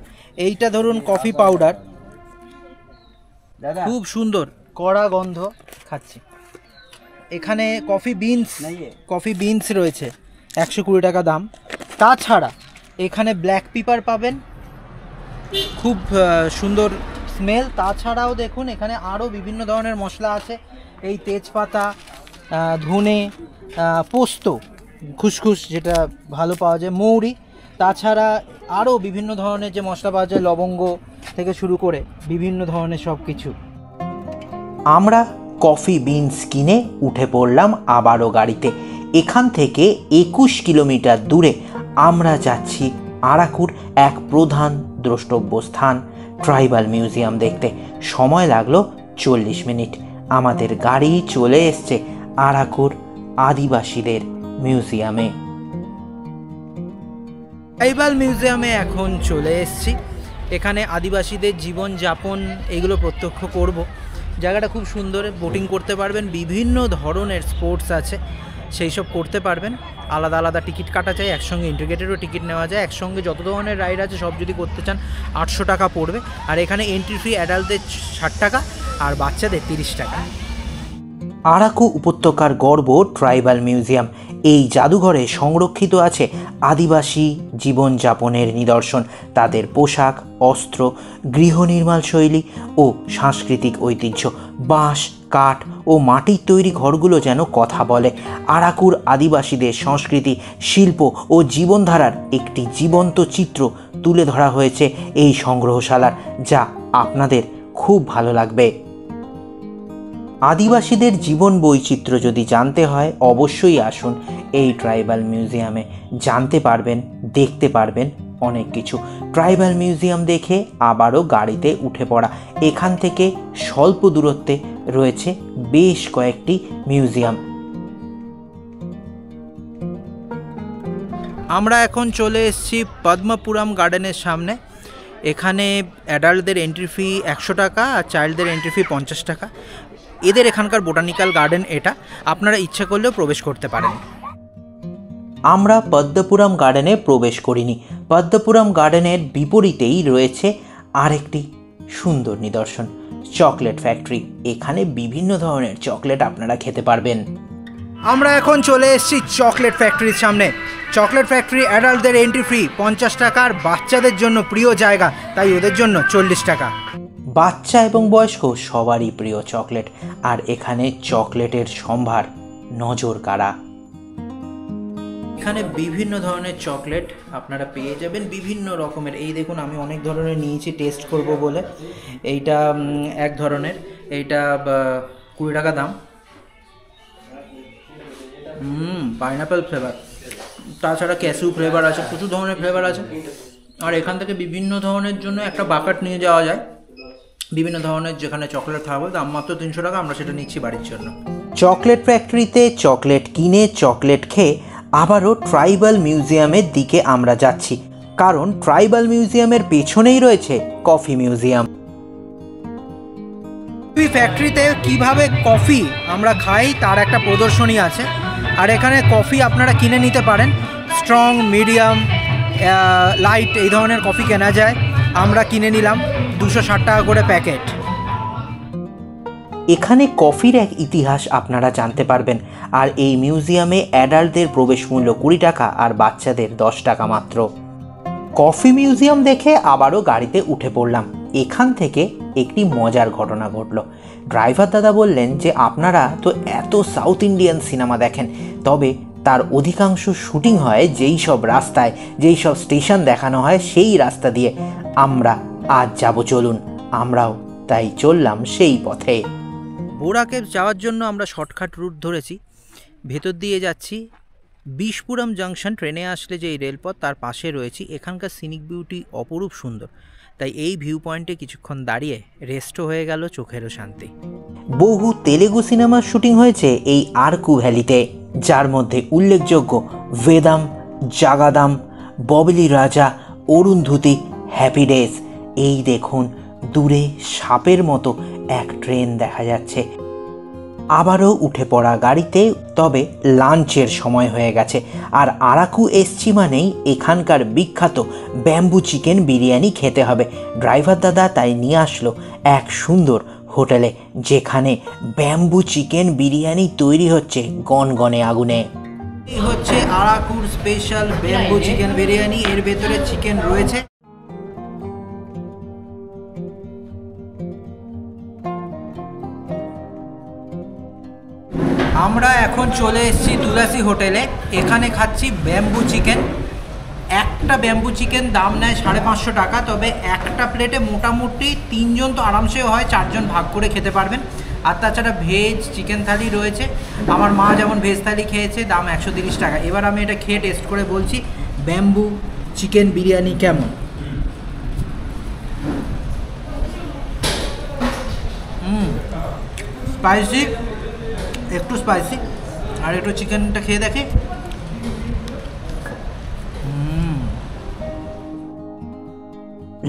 এইটা ধরুন কফি পাউডার, খুব সুন্দর কড়া গন্ধ, খাচ্ছি। এখানে কফি বিনস রয়েছে, 120 টাকা দাম। তাছাড়া এখানে ব্ল্যাক পেপার পাবেন, খুব সুন্দর স্মেল। তাছাড়াও দেখুন এখানে আরও বিভিন্ন ধরনের মশলা আছে, এই তেজপাতা, ধনে, পোস্ত, খুসখুস যেটা ভালো পাওয়া যায়, মৌরি। তাছাড়া আরও বিভিন্ন ধরনের যে মশলা পাওয়া যায়, লবঙ্গ থেকে শুরু করে বিভিন্ন ধরনের সব কিছু। আমরা কফি বিনস কিনে উঠে পড়লাম আবারও গাড়িতে। এখান থেকে 21 কিলোমিটার দূরে আমরা যাচ্ছি আরাকুর এক প্রধান দ্রষ্টব্য স্থান ট্রাইবাল মিউজিয়াম দেখতে। সময় লাগলো 40 মিনিট। আমাদের গাড়ি চলে এসছে আরাকুর আদিবাসীদের মিউজিয়ামে। ট্রাইবাল মিউজিয়ামে এখন চলে এসছি। এখানে আদিবাসীদের জীবনযাপন এগুলো প্রত্যক্ষ করব। জায়গাটা খুব সুন্দর, বোটিং করতে পারবেন, বিভিন্ন ধরনের স্পোর্টস আছে। সেই সব করতে পারবেন। আলাদা আলাদা টিকিট কাটা যায়, একসঙ্গে ইন্টিগ্রেটেডও টিকিট নেওয়া যায়। একসঙ্গে যত ধরনের রাইড আছে সব যদি করতে চান 800 টাকা পড়বে। আর এখানে এন্ট্রি ফি অ্যাডাল্টদের 60 টাকা আর বাচ্চাদের 30 টাকা। আরাকু উপত্যকার গর্ব ট্রাইবাল মিউজিয়াম। এই জাদুঘরে সংরক্ষিত আছে আদিবাসী জীবনযাপনের নিদর্শন, তাদের পোশাক, অস্ত্র, গৃহ নির্মাণ শৈলী ও সাংস্কৃতিক ঐতিহ্য। বাঁশ, কাঠ ও মাটির তৈরি ঘরগুলো যেন কথা বলে। আরাকুর আদিবাসীদের সংস্কৃতি, শিল্প ও জীবনধারার একটি জীবন্ত চিত্র তুলে ধরা হয়েছে এই সংগ্রহশালার, যা আপনাদের খুব ভালো লাগবে। আদিবাসীদের জীবন বৈচিত্র্য যদি জানতে হয় অবশ্যই আসুন এই ট্রাইবাল মিউজিয়ামে। জানতে পারবেন, দেখতে পারবেন অনেক কিছু। ট্রাইবাল মিউজিয়াম দেখে আবারও গাড়িতে উঠে পড়া। এখান থেকে স্বল্প দূরত্বে রয়েছে বেশ কয়েকটি মিউজিয়াম। আমরা এখন চলে এসেছি পদ্মপুরম গার্ডেনের সামনে। এখানে অ্যাডাল্টদের এন্ট্রি ফি 100 টাকা আর চাইল্ডদের এন্ট্রি ফি 50 টাকা। এদের এখানকার বোটানিক্যাল গার্ডেন এটা, আপনারা ইচ্ছা করলেও প্রবেশ করতে পারেন। আমরা পদ্মপুরম গার্ডেনে প্রবেশ করিনি। পদ্মপুরম গার্ডেনের বিপরীতেই রয়েছে আরেকটি সুন্দর নিদর্শন, চকলেট ফ্যাক্টরি। এখানে বিভিন্ন ধরনের চকলেট আপনারা খেতে পারবেন। আমরা এখন চলে এসেছি চকলেট ফ্যাক্টরির সামনে। চকলেট ফ্যাক্টরি অ্যাডাল্টদের এন্ট্রি ফি 50 টাকা আর বাচ্চাদের জন্য প্রিয় জায়গা, তাই ওদের জন্য 40 টাকা। বাচ্চা এবং বয়স্ক সবারই প্রিয় চকলেট, আর এখানে চকলেটের সম্ভার নজর কাড়া। এখানে বিভিন্ন ধরনের চকলেট আপনারা পেয়ে যাবেন, বিভিন্ন রকমের। এই দেখুন, আমি অনেক ধরনের নিয়েছি টেস্ট করব বলে। এইটা এক ধরনের, এইটা 20 টাকা দাম। পাইনাপেল ফ্লেভার, তাছাড়া ক্যাশিউ ফ্লেভার আছে, প্রচুর ধরনের ফ্লেভার আছে। আর এখান থেকে বিভিন্ন ধরনের জন্য একটা বাকেট নিয়ে যাওয়া যায়। বিভিন্ন ধরনের যেখানে চকলেট থাকবে, দাম মাত্র 300 টাকা। আমরা সেটা নিচ্ছি বাড়ির জন্য। চকলেট ফ্যাক্টরিতে চকলেট কিনে, চকলেট খেয়ে আবারও ট্রাইবাল মিউজিয়ামের দিকে আমরা যাচ্ছি, কারণ ট্রাইবাল মিউজিয়ামের পেছনেই রয়েছে কফি মিউজিয়াম। ফ্যাক্টরিতে কিভাবে কফি আমরা খাই তার একটা প্রদর্শনী আছে। আর এখানে কফি আপনারা কিনে নিতে পারেন। স্ট্রং, মিডিয়াম, লাইট এই ধরনের কফি কেনা যায়। আমরা কিনে নিলাম 260 টাকা করে প্যাকেট। এখানে কফির এক ইতিহাস আপনারা জানতে পারবেন। আর এই মিউজিয়ামে অ্যাডাল্টদের প্রবেশ মূল্য 20 টাকা আর বাচ্চাদের 10 টাকা মাত্র। কফি মিউজিয়াম দেখে আবারও গাড়িতে উঠে পড়লাম। এখান থেকে একটি মজার ঘটনা ঘটল। ড্রাইভার দাদা বললেন যে আপনারা তো এত সাউথ ইন্ডিয়ান সিনেমা দেখেন, তবে তার অধিকাংশ শুটিং হয় যেই সব রাস্তায়, যেই সব স্টেশন দেখানো হয় সেই রাস্তা দিয়ে। আমরা আজ যাব, চলুন। আমরাও তাই চললাম সেই পথে। বোরাকে যাওয়ার জন্য আমরা শর্টকাট রুট ধরেছি, ভেতর দিয়ে যাচ্ছি। বিশপুরম জাংশন ট্রেনে আসলে যে রেলপথ, তার পাশে রয়েছি। এখানকার সিনিক বিউটি অপরূপ সুন্দর, তাই এই ভিউ পয়েন্টে কিছুক্ষণ দাঁড়িয়ে রেস্টও হয়ে গেল, চোখেরও শান্তি। বহু তেলেগু সিনেমার শুটিং হয়েছে এই আরকু ভ্যালিতে, যার মধ্যে উল্লেখযোগ্য বেদাম, জাগাদাম, ববলি রাজা, অরুন্ধতী, হ্যাপি ডেজ। এই দেখুন, দূরে সাপের মতো এক ট্রেন দেখা যাচ্ছে। আবারও উঠে পড়া গাড়িতে, তবে লাঞ্চের সময় হয়ে গেছে। আর আরাকু এসছি মানেই এখানকার বিখ্যাত ব্যাম্বু চিকেন বিরিয়ানি খেতে হবে। ড্রাইভার দাদা তাই নিয়ে আসলো এক সুন্দর হোটেলে, যেখানে ব্যাম্বু চিকেন বিরিয়ানি তৈরি হচ্ছে গনগনে আগুনে। এই হচ্ছে আরাকুর স্পেশাল ব্যাম্বু চিকেন বিরিয়ানি। এর ভেতরে চিকেন রয়েছে। আমরা এখন চলে এসেছি তুলাসী হোটেলে। এখানে খাচ্ছি ব্যাম্বু চিকেন। একটা ব্যাম্বু চিকেন দাম নেয় 550 টাকা, তবে একটা প্লেটে মোটামুটি 3 জন তো আরামসে হয়, 4 জন ভাগ করে খেতে পারবেন। আর তাছাড়া ভেজ চিকেন থালি রয়েছে। আমার মা যেমন ভেজ থালি খেয়েছে, দাম 130 টাকা। এবার আমি এটা খেয়ে টেস্ট করে বলছি ব্যাম্বু চিকেন বিরিয়ানি কেমন। স্পাইসি, একটু স্পাইসি। আর একটু চিকেনটা খেয়ে দেখি।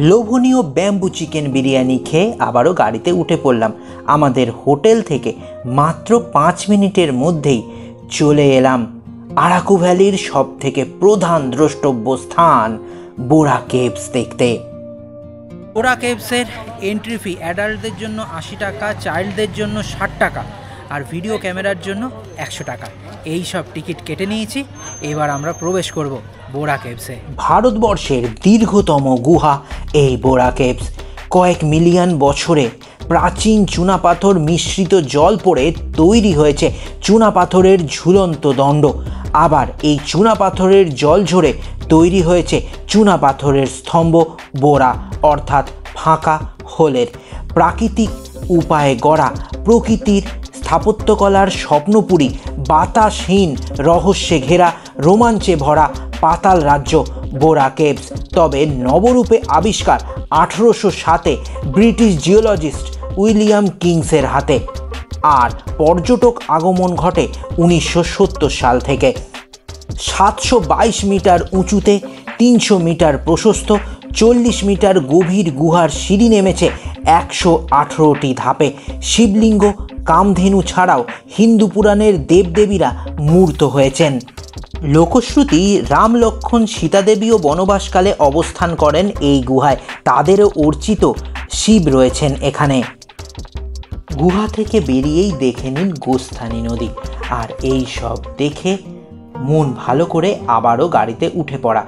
লোভনীয় ব্যাম্বু চিকেন বিরিয়ানি খেয়ে আবারও গাড়িতে উঠে পড়লাম। আমাদের হোটেল থেকে মাত্র 5 মিনিটের মধ্যেই চলে এলাম আরাকু ভ্যালির সব থেকে প্রধান দ্রষ্টব্য স্থান বোরা কেভস দেখতে। বোরা কেভসের এন্ট্রি ফি অ্যাডাল্টদের জন্য 80 টাকা, চাইল্ডদের জন্য 60 টাকা আর ভিডিও ক্যামেরার জন্য 100 টাকা। এই সব টিকিট কেটে নিয়েছি। এবার আমরা প্রবেশ করব বোরা কেভসে। ভারতবর্ষের দীর্ঘতম গুহা এই বোরা কেভস। কয়েক মিলিয়ন বছরে প্রাচীন চুনাপাথর মিশ্রিত জল পড়ে তৈরি হয়েছে চুনাপাথরের ঝুলন্ত দণ্ড। আবার এই চুনাপাথরের জল ঝরে তৈরি হয়েছে চুনাপাথরের স্তম্ভ বোরা, অর্থাৎ ফাঁকা হোলের। প্রাকৃতিক উপায়ে গড়া প্রকৃতির স্থাপত্যকলার স্বপ্নপুরী, বাতাসহীন, রহস্যে ঘেরা, রোমাঞ্চে ভরা পাতাল রাজ্য বোরা কেভস। তবে নবরূপে আবিষ্কার 1807-এ ব্রিটিশ জিওলজিস্ট উইলিয়াম কিংসের হাতে, আর পর্যটক আগমন ঘটে 1970 সাল থেকে। 722 মিটার উঁচুতে, 300 মিটার প্রশস্ত, 40 মিটার গভীর গুহার সিঁড়ি নেমেছে 118টি ধাপে। শিবলিঙ্গ, কামধেনু ছাড়াও হিন্দু পুরাণের দেবদেবীরা মূর্ত হয়েছেন। লোকশ্রুতি রাম, লক্ষ্মণ, সীতাদেবীও বনবাসকালে অবস্থান করেন এই গুহায়। তাদেরও অর্চিত শিব রয়েছেন এখানে। গুহা থেকে বেরিয়েই দেখে নিন গোস্থানী নদী, আর এই সব দেখে মন ভালো করে আবারও গাড়িতে উঠে পড়া।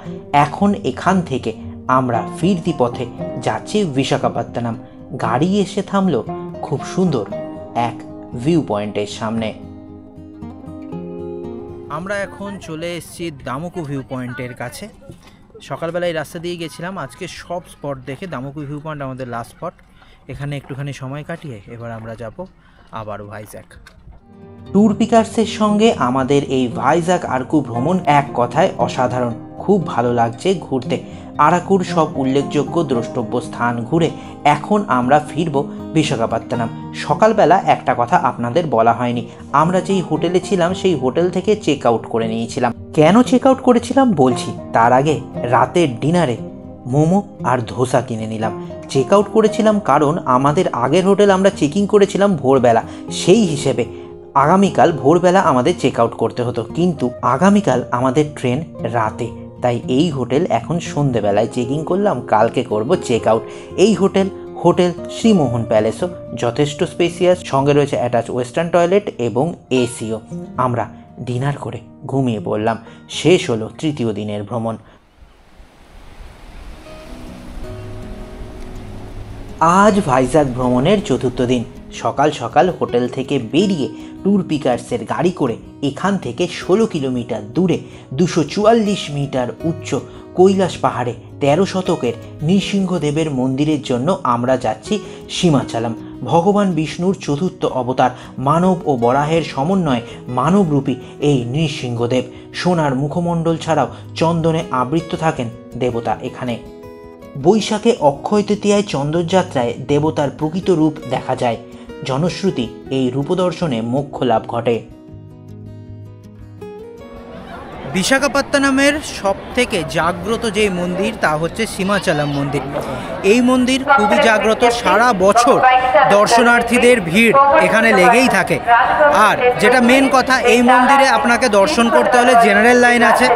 এখন এখান থেকে আমরা ফিরতি পথে যাচ্ছি বিশাখাপত্তনম। গাড়ি এসে থামলো খুব সুন্দর এক ভিউ পয়েন্টের সামনে। আমরা এখন চলে এসেছি দামোকু ভিউ পয়েন্টের কাছে। সকালবেলায় রাস্তা দিয়ে গেছিলাম, আজকে সব স্পট দেখে দামোকু ভিউ পয়েন্ট আমাদের লাস্ট স্পট। এখানে একটুখানি সময় কাটিয়ে এবার আমরা যাব আবার ভাইজ্যাক। ট্যুর পিকার্সের সঙ্গে আমাদের এই ভাইজ্যাক আরাকু ভ্রমণ এক কথায় অসাধারণ। খুব ভালো লাগছে ঘুরতে। আরাকুর সব উল্লেখযোগ্য দ্রষ্টব্য স্থান ঘুরে এখন আমরা ফিরব বিশাখাপত্তনম। সকালবেলা একটা কথা আপনাদের বলা হয়নি, আমরা যেই হোটেলে ছিলাম সেই হোটেল থেকে চেক আউট করে নিয়েছিলাম। কেন চেক আউট করেছিলাম বলছি, তার আগে রাতের ডিনারে মোমো আর ধোসা কিনে নিলাম। চেক আউট করেছিলাম কারণ আমাদের আগের হোটেল আমরা চেকিং করেছিলাম ভোরবেলা, সেই হিসেবে আগামীকাল ভোরবেলা আমাদের চেক আউট করতে হতো, কিন্তু আগামীকাল আমাদের ট্রেন রাতে, তাই এই হোটেল এখন সন্ধেবেলায় চেকিং করলাম, কালকে করব চেক আউট। এই হোটেল শ্রীমোহন প্যালেসও যথেষ্ট স্পেসিয়াস, সঙ্গে রয়েছে অ্যাটাচ ওয়েস্টার্ন টয়লেট এবং এসিও। আমরা ডিনার করে ঘুমিয়ে পড়লাম। শেষ হলো তৃতীয় দিনের ভ্রমণ। আজ ভাইজ্যাক ভ্রমণের চতুর্থ দিন। সকাল সকাল হোটেল থেকে বেরিয়ে ট্যুর পিকার্সের গাড়ি করে এখান থেকে 16 কিলোমিটার দূরে 244 মিটার উচ্চ কৈলাস পাহাড়ে 13 শতকের নৃসিংহদেবের মন্দিরের জন্য আমরা যাচ্ছি সীমাচলম। ভগবান বিষ্ণুর চতুর্থ অবতার, মানব ও বরাহের সমন্বয়ে মানবরূপী এই নৃসিংহদেব। সোনার মুখমণ্ডল ছাড়াও চন্দনে আবৃত থাকেন দেবতা এখানে। বৈশাখে অক্ষয় তৃতীয়ায় চন্দনযাত্রায় দেবতার প্রকৃত রূপ দেখা যায়। জনশ্রুতি এই রূপদর্শনে মোক্ষ লাভ ঘটে। বিশাখাপত্তনমের সব থেকে জাগ্রত যে মন্দির তা হচ্ছে সীমাচলম মন্দির। এই মন্দির খুবই জাগ্রত, সারা বছর দর্শনার্থীদের ভিড় এখানে লেগেই থাকে। আর যেটা মেন কথা, এই মন্দিরে আপনাকে দর্শন করতে হলে জেনারেল লাইন আছে।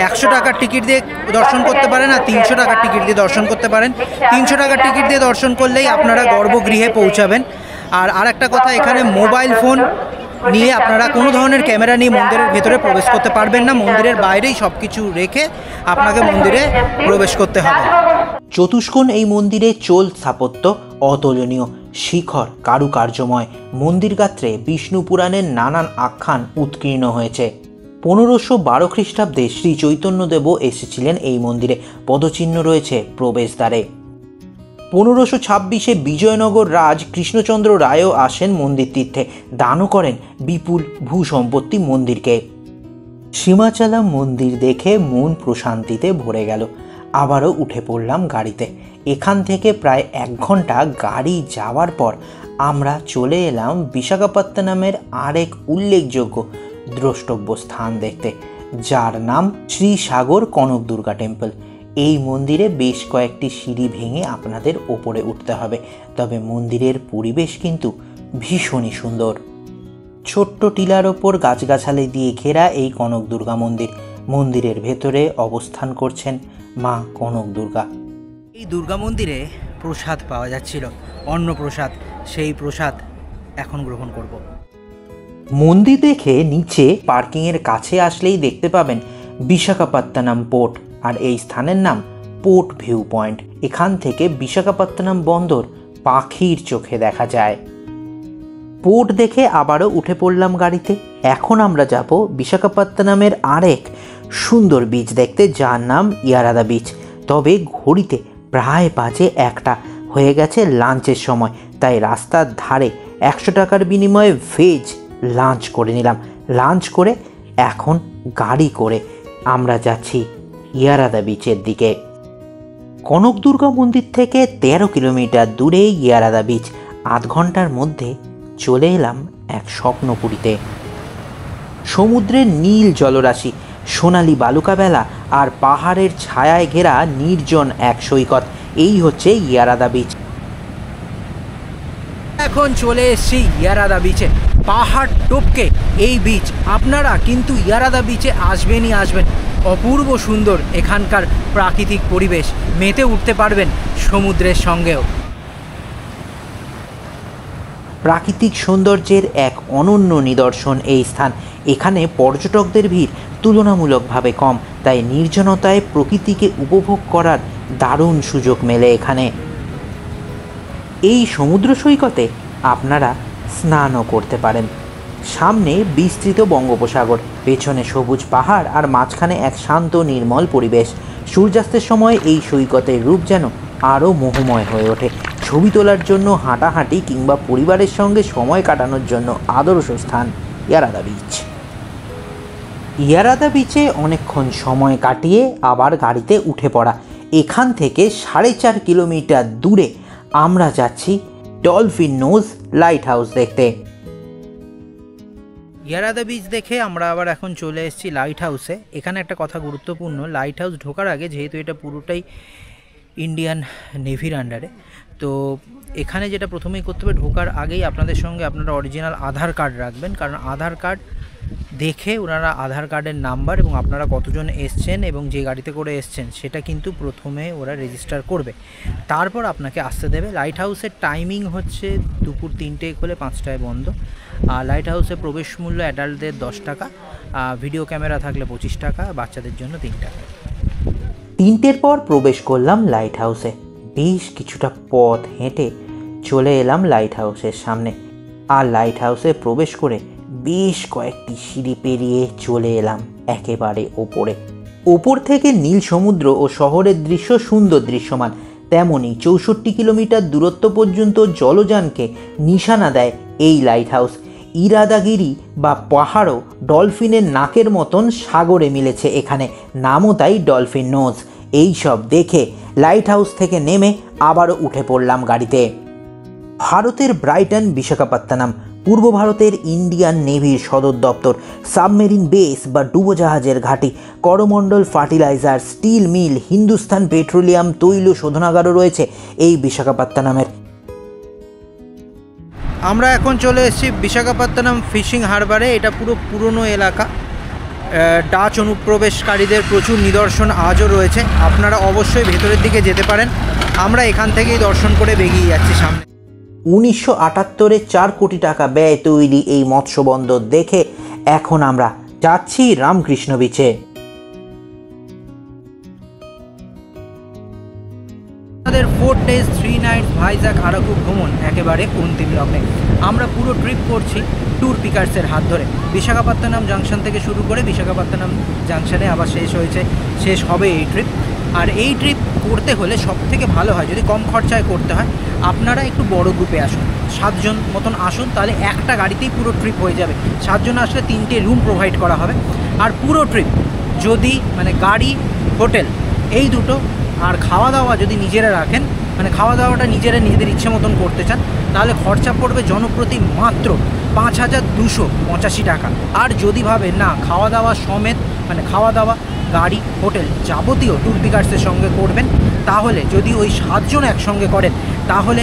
100 টাকার টিকিট দিয়ে দর্শন করতে পারেন, আর 300 টাকার টিকিট দিয়ে দর্শন করতে পারেন। 300 টাকার টিকিট দিয়ে দর্শন করলেই আপনারা গর্ভগৃহে পৌঁছাবেন। আর একটা কথা, এখানে মোবাইল ফোন নিয়ে আপনারা কোনো ধরনের ক্যামেরা নিয়ে মন্দিরের ভেতরে প্রবেশ করতে পারবেন না। মন্দিরের বাইরেই সব কিছু রেখে আপনাকে মন্দিরে প্রবেশ করতে হবে। চতুষ্কোণ এই মন্দিরে চোল স্থাপত্য অতুলনীয়, শিখর কারুকার্যময়। মন্দির গাত্রে বিষ্ণু পুরাণের নানান আখ্যান উৎকীর্ণ হয়েছে। 1512 খ্রিস্টাব্দে শ্রী চৈতন্যদেবও এসেছিলেন এই মন্দিরে, পদচিহ্ন রয়েছে প্রবেশদ্বারে। 1526-এ বিজয়নগর রাজ কৃষ্ণচন্দ্র রায়ও আসেন মন্দির তীর্থে, দানও করেন বিপুল ভূসম্পত্তি মন্দিরকে। সীমাচলম মন্দির দেখে মন প্রশান্তিতে ভরে গেল। আবারও উঠে পড়লাম গাড়িতে। এখান থেকে প্রায় 1 ঘন্টা গাড়ি যাওয়ার পর আমরা চলে এলাম বিশাখাপত্তনমের আরেক উল্লেখযোগ্য দ্রষ্টব্য স্থান দেখতে, যার নাম শ্রী সাগর কনক দুর্গা টেম্পল। এই মন্দিরে বেশ কয়েকটি সিঁড়ি ভেঙে আপনাদের ওপরে উঠতে হবে, তবে মন্দিরের পরিবেশ কিন্তু ভীষণই সুন্দর। ছোট্ট টিলার ওপর গাছগাছালি দিয়ে ঘেরা এই কনক দুর্গা মন্দির। মন্দিরের ভেতরে অবস্থান করছেন মা কনক দুর্গা। এই দুর্গা মন্দিরে প্রসাদ পাওয়া যাচ্ছিল, অন্নপ্রসাদ। সেই প্রসাদ এখন গ্রহণ করব। মন্দির দেখে নিচে পার্কিংয়ের কাছে আসলেই দেখতে পাবেন বিশাখাপত্তনম পোর্ট, আর এই স্থানের নাম পোর্ট ভিউ পয়েন্ট। এখান থেকে বিশাখাপত্তনম বন্দর পাখির চোখে দেখা যায়। পোর্ট দেখে আবারও উঠে পড়লাম গাড়িতে। এখন আমরা যাব বিশাখাপত্তনমের আরেক সুন্দর বিচ দেখতে, যার নাম ইয়ারাদা বিচ। তবে ঘড়িতে প্রায় বাজে 1টা হয়ে গেছে লাঞ্চের সময়, তাই রাস্তার ধারে 100 টাকার বিনিময়ে ভেজ লাঞ্চ করে নিলাম। লাঞ্চ করে এখন গাড়ি করে আমরা যাচ্ছি ইয়ারাদা বিচের দিকে। কনক দুর্গা মন্দির থেকে 13 কিলোমিটার দূরে ইয়ারাদা বিচ। আধ ঘন্টার মধ্যে চলে এলাম এক স্বপ্নপুরীতে। সমুদ্রের নীল জলরাশি, সোনালি বালুকাবেলা আর পাহাড়ের ছায়ায় ঘেরা নির্জন এক সৈকত, এই হচ্ছে ইয়ারাদা বিচ। এখন চলে এসেছি ইয়ারাদা বিচে। পাহাড় টপকে এই বিচ, আপনারা কিন্তু ইয়ারাদা বিচে আসবেনই আসবেন। অপূর্ব সুন্দর এখানকার প্রাকৃতিক পরিবেশ, মেতে উঠতে পারবেন সমুদ্রের সঙ্গেও। প্রাকৃতিক সৌন্দর্যের এক অনন্য নিদর্শন এই স্থান। এখানে পর্যটকদের ভিড় তুলনামূলকভাবে কম, তাই নির্জনতায় প্রকৃতিকে উপভোগ করার দারুণ সুযোগ মেলে এখানে। এই সমুদ্র সৈকতে আপনারা স্নানও করতে পারেন। সামনে বিস্তৃত বঙ্গোপসাগর, পেছনে সবুজ পাহাড় আর মাঝখানে এক শান্ত নির্মল পরিবেশ। সূর্যাস্তের সময় এই সৈকতের রূপ যেন আরও মোহময় হয়ে ওঠে। ছবি তোলার জন্য, হাঁটাহাঁটি কিংবা পরিবারের সঙ্গে সময় কাটানোর জন্য আদর্শ স্থান ইয়ারাদা বিচ। ইয়ারাদা বিচে অনেকক্ষণ সময় কাটিয়ে আবার গাড়িতে উঠে পড়া। এখান থেকে 4.5 কিলোমিটার দূরে আমরা যাচ্ছি ডলফিন নোজ লাইট হাউস দেখতে। ইয়ারাদা বিচ দেখে আমরা আবার এখন চলে এসেছি লাইট হাউসে। এখানে একটা কথা গুরুত্বপূর্ণ, লাইট হাউস ঢোকার আগে, যেহেতু এটা পুরোটাই ইন্ডিয়ান নেভির আন্ডারে, তো এখানে যেটা প্রথমেই করতে হবে, ঢোকার আগেই আপনাদের সঙ্গে আপনারা অরিজিনাল আধার কার্ড রাখবেন, কারণ আধার কার্ড দেখে ওনারা আধার কার্ডের নাম্বার এবং আপনারা কতজন এসছেন এবং যে গাড়িতে করে এসছেন সেটা কিন্তু প্রথমে ওরা রেজিস্টার করবে, তারপর আপনাকে আসতে দেবে। লাইট হাউসের টাইমিং হচ্ছে দুপুর 3টে খোলে 5টায় বন্ধ। আর লাইট হাউসে প্রবেশ মূল্য অ্যাডাল্টদের 10 টাকা, ভিডিও ক্যামেরা থাকলে 25 টাকা, বাচ্চাদের জন্য 3 টাকা। 3টের পর প্রবেশ করলাম লাইট হাউসে। বেশ কিছুটা পথ হেঁটে চলে এলাম লাইট হাউসের সামনে। আর লাইট হাউসে প্রবেশ করে বেশ কয়েকটি সিঁড়ি পেরিয়ে চলে এলাম একেবারে ওপরে। ওপর থেকে নীল সমুদ্র ও শহরের দৃশ্য সুন্দর দৃশ্যমান। তেমনই 64 কিলোমিটার দূরত্ব পর্যন্ত জলযানকে নিশানা দেয় এই লাইট হাউস। ইরাদাগিরি বা পাহাড়ও ডলফিনের নাকের মতন সাগরে মিলেছে এখানে, নামও তাই ডলফিন নোজ। এই সব দেখে লাইট হাউস থেকে নেমে আবারও উঠে পড়লাম গাড়িতে। ভারতের ব্রাইটন বিশাখাপত্তনম পূর্ব ভারতের ইন্ডিয়ান নেভির সদর দপ্তর, সাবমেরিন বেস বা ডুবোজাহাজের ঘাঁটি, Coromandel Fertiliser, steel mill, Hindustan Petroleum তৈল শোধনাগারও রয়েছে এই বিশাখাপত্তনমের। আমরা এখন চলে এসেছি বিশাখাপত্তনম ফিশিং হারবারে। এটা পুরো পুরনো এলাকা, ডাচ অনুপ্রবেশকারীদের প্রচুর নিদর্শন আজও রয়েছে। আপনারা অবশ্যই ভেতরের দিকে যেতে পারেন, আমরা এখান থেকেই দর্শন করে বেরিয়ে যাচ্ছি সামনে। 1978-এ 4 কোটি টাকা ব্যয় তৈরি এই মৎস্য বন্দর দেখে এখন আমরা যাচ্ছি রামকৃষ্ণ বিচে। আমাদের 4 days 3 nights ভাইজাগ আরাকু ভ্রমণ একেবারে অন্তিম লগ্নে। আমরা পুরো ট্রিপ করছি ট্যুর পিকার্সের হাত ধরে। বিশাখাপত্তনম জাংশন থেকে শুরু করে বিশাখাপত্তনম জাংশনে আবার শেষ হবে এই ট্রিপ। আর এই ট্রিপ করতে হলে সবথেকে ভালো হয় যদি কম খরচায় করতে হয়, আপনারা একটু বড় গ্রুপে আসুন, 7 জন মতন আসুন, তাহলে একটা গাড়িতেই পুরো ট্রিপ হয়ে যাবে। 7 জন আসলে 3টে রুম প্রোভাইড করা হবে। আর পুরো ট্রিপ যদি গাড়ি, হোটেল এই দুটো আর খাওয়া দাওয়া যদি নিজেরা রাখেন, খাওয়া দাওয়াটা নিজেদের ইচ্ছে মতন করতে চান, তাহলে খরচা পড়বে জনপ্রতি মাত্র 5285 টাকা। আর যদি ভাবেন না খাওয়া দাওয়া সমেত, খাওয়া দাওয়া, গাড়ি, হোটেল যাবতীয় ট্যুর পিকার্সের সঙ্গে করবেন, তাহলে যদি ওই 7 জন একসঙ্গে করেন তাহলে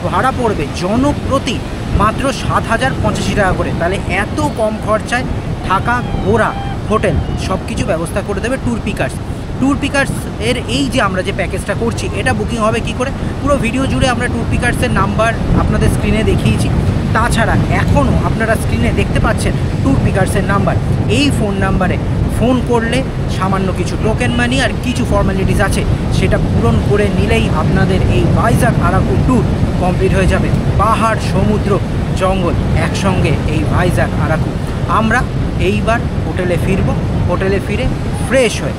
ভাড়া পড়বে জনপ্রতি মাত্র 7,085 টাকা করে। তাহলে এত কম খরচায় থাকা, ঘোরা, হোটেল সব কিছু ব্যবস্থা করে দেবে ট্যুর পিকার্স। ট্যুর পিকার্স এর এই যে আমরা যে প্যাকেজটা করছি, এটা বুকিং হবে কি করে? পুরো ভিডিও জুড়ে আমরা ট্যুর পিকার্সের নাম্বার আপনাদের স্ক্রিনে দেখিয়েছি। তাছাড়া এখনও আপনারা স্ক্রিনে দেখতে পাচ্ছেন ট্যুর পিকার্সের নাম্বার। এই ফোন নাম্বারে ফোন করলে সামান্য কিছু টোকেন মানি আর কিছু ফর্মালিটিস আছে, সেটা পূরণ করে নিলেই আপনাদের এই ভাইজাগ আরাকু ট্যুর কমপ্লিট হয়ে যাবে। পাহাড়, সমুদ্র, জঙ্গল একসঙ্গে এই ভাইজাগ আরাকু। আমরা এইবার হোটেলে ফিরব। হোটেলে ফিরে ফ্রেশ হয়ে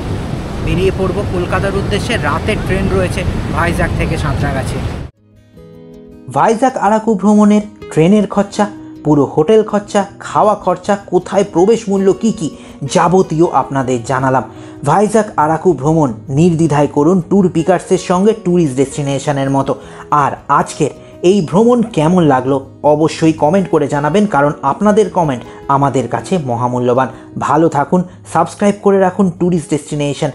বেরিয়ে পড়ব কলকাতার উদ্দেশ্যে। রাতের ট্রেন রয়েছে ভাইজাগ থেকে সাঁতরাগাছি। ভাইজাগ আরাকু ভ্রমণের ট্রেনের খরচা, পুরো হোটেল খরচা, খাওয়া খরচা, কোথায় প্রবেশ মূল্য কী কী যাবতীয় আপনাদের জানালাম। ভাইজাগ আরাকু ভ্রমণ নির্দ্বিধায় করুন ট্যুর পিকার্সের সঙ্গে, ট্যুরিস্ট ডেস্টিনেশনের মতো। আর আজকের এই ভ্রমণ কেমন লাগলো অবশ্যই কমেন্ট করে জানাবেন, কারণ আপনাদের কমেন্ট আমাদের কাছে মহামূল্যবান। ভালো থাকুন, সাবস্ক্রাইব করে রাখুন ট্যুরিস্ট ডেস্টিনেশন।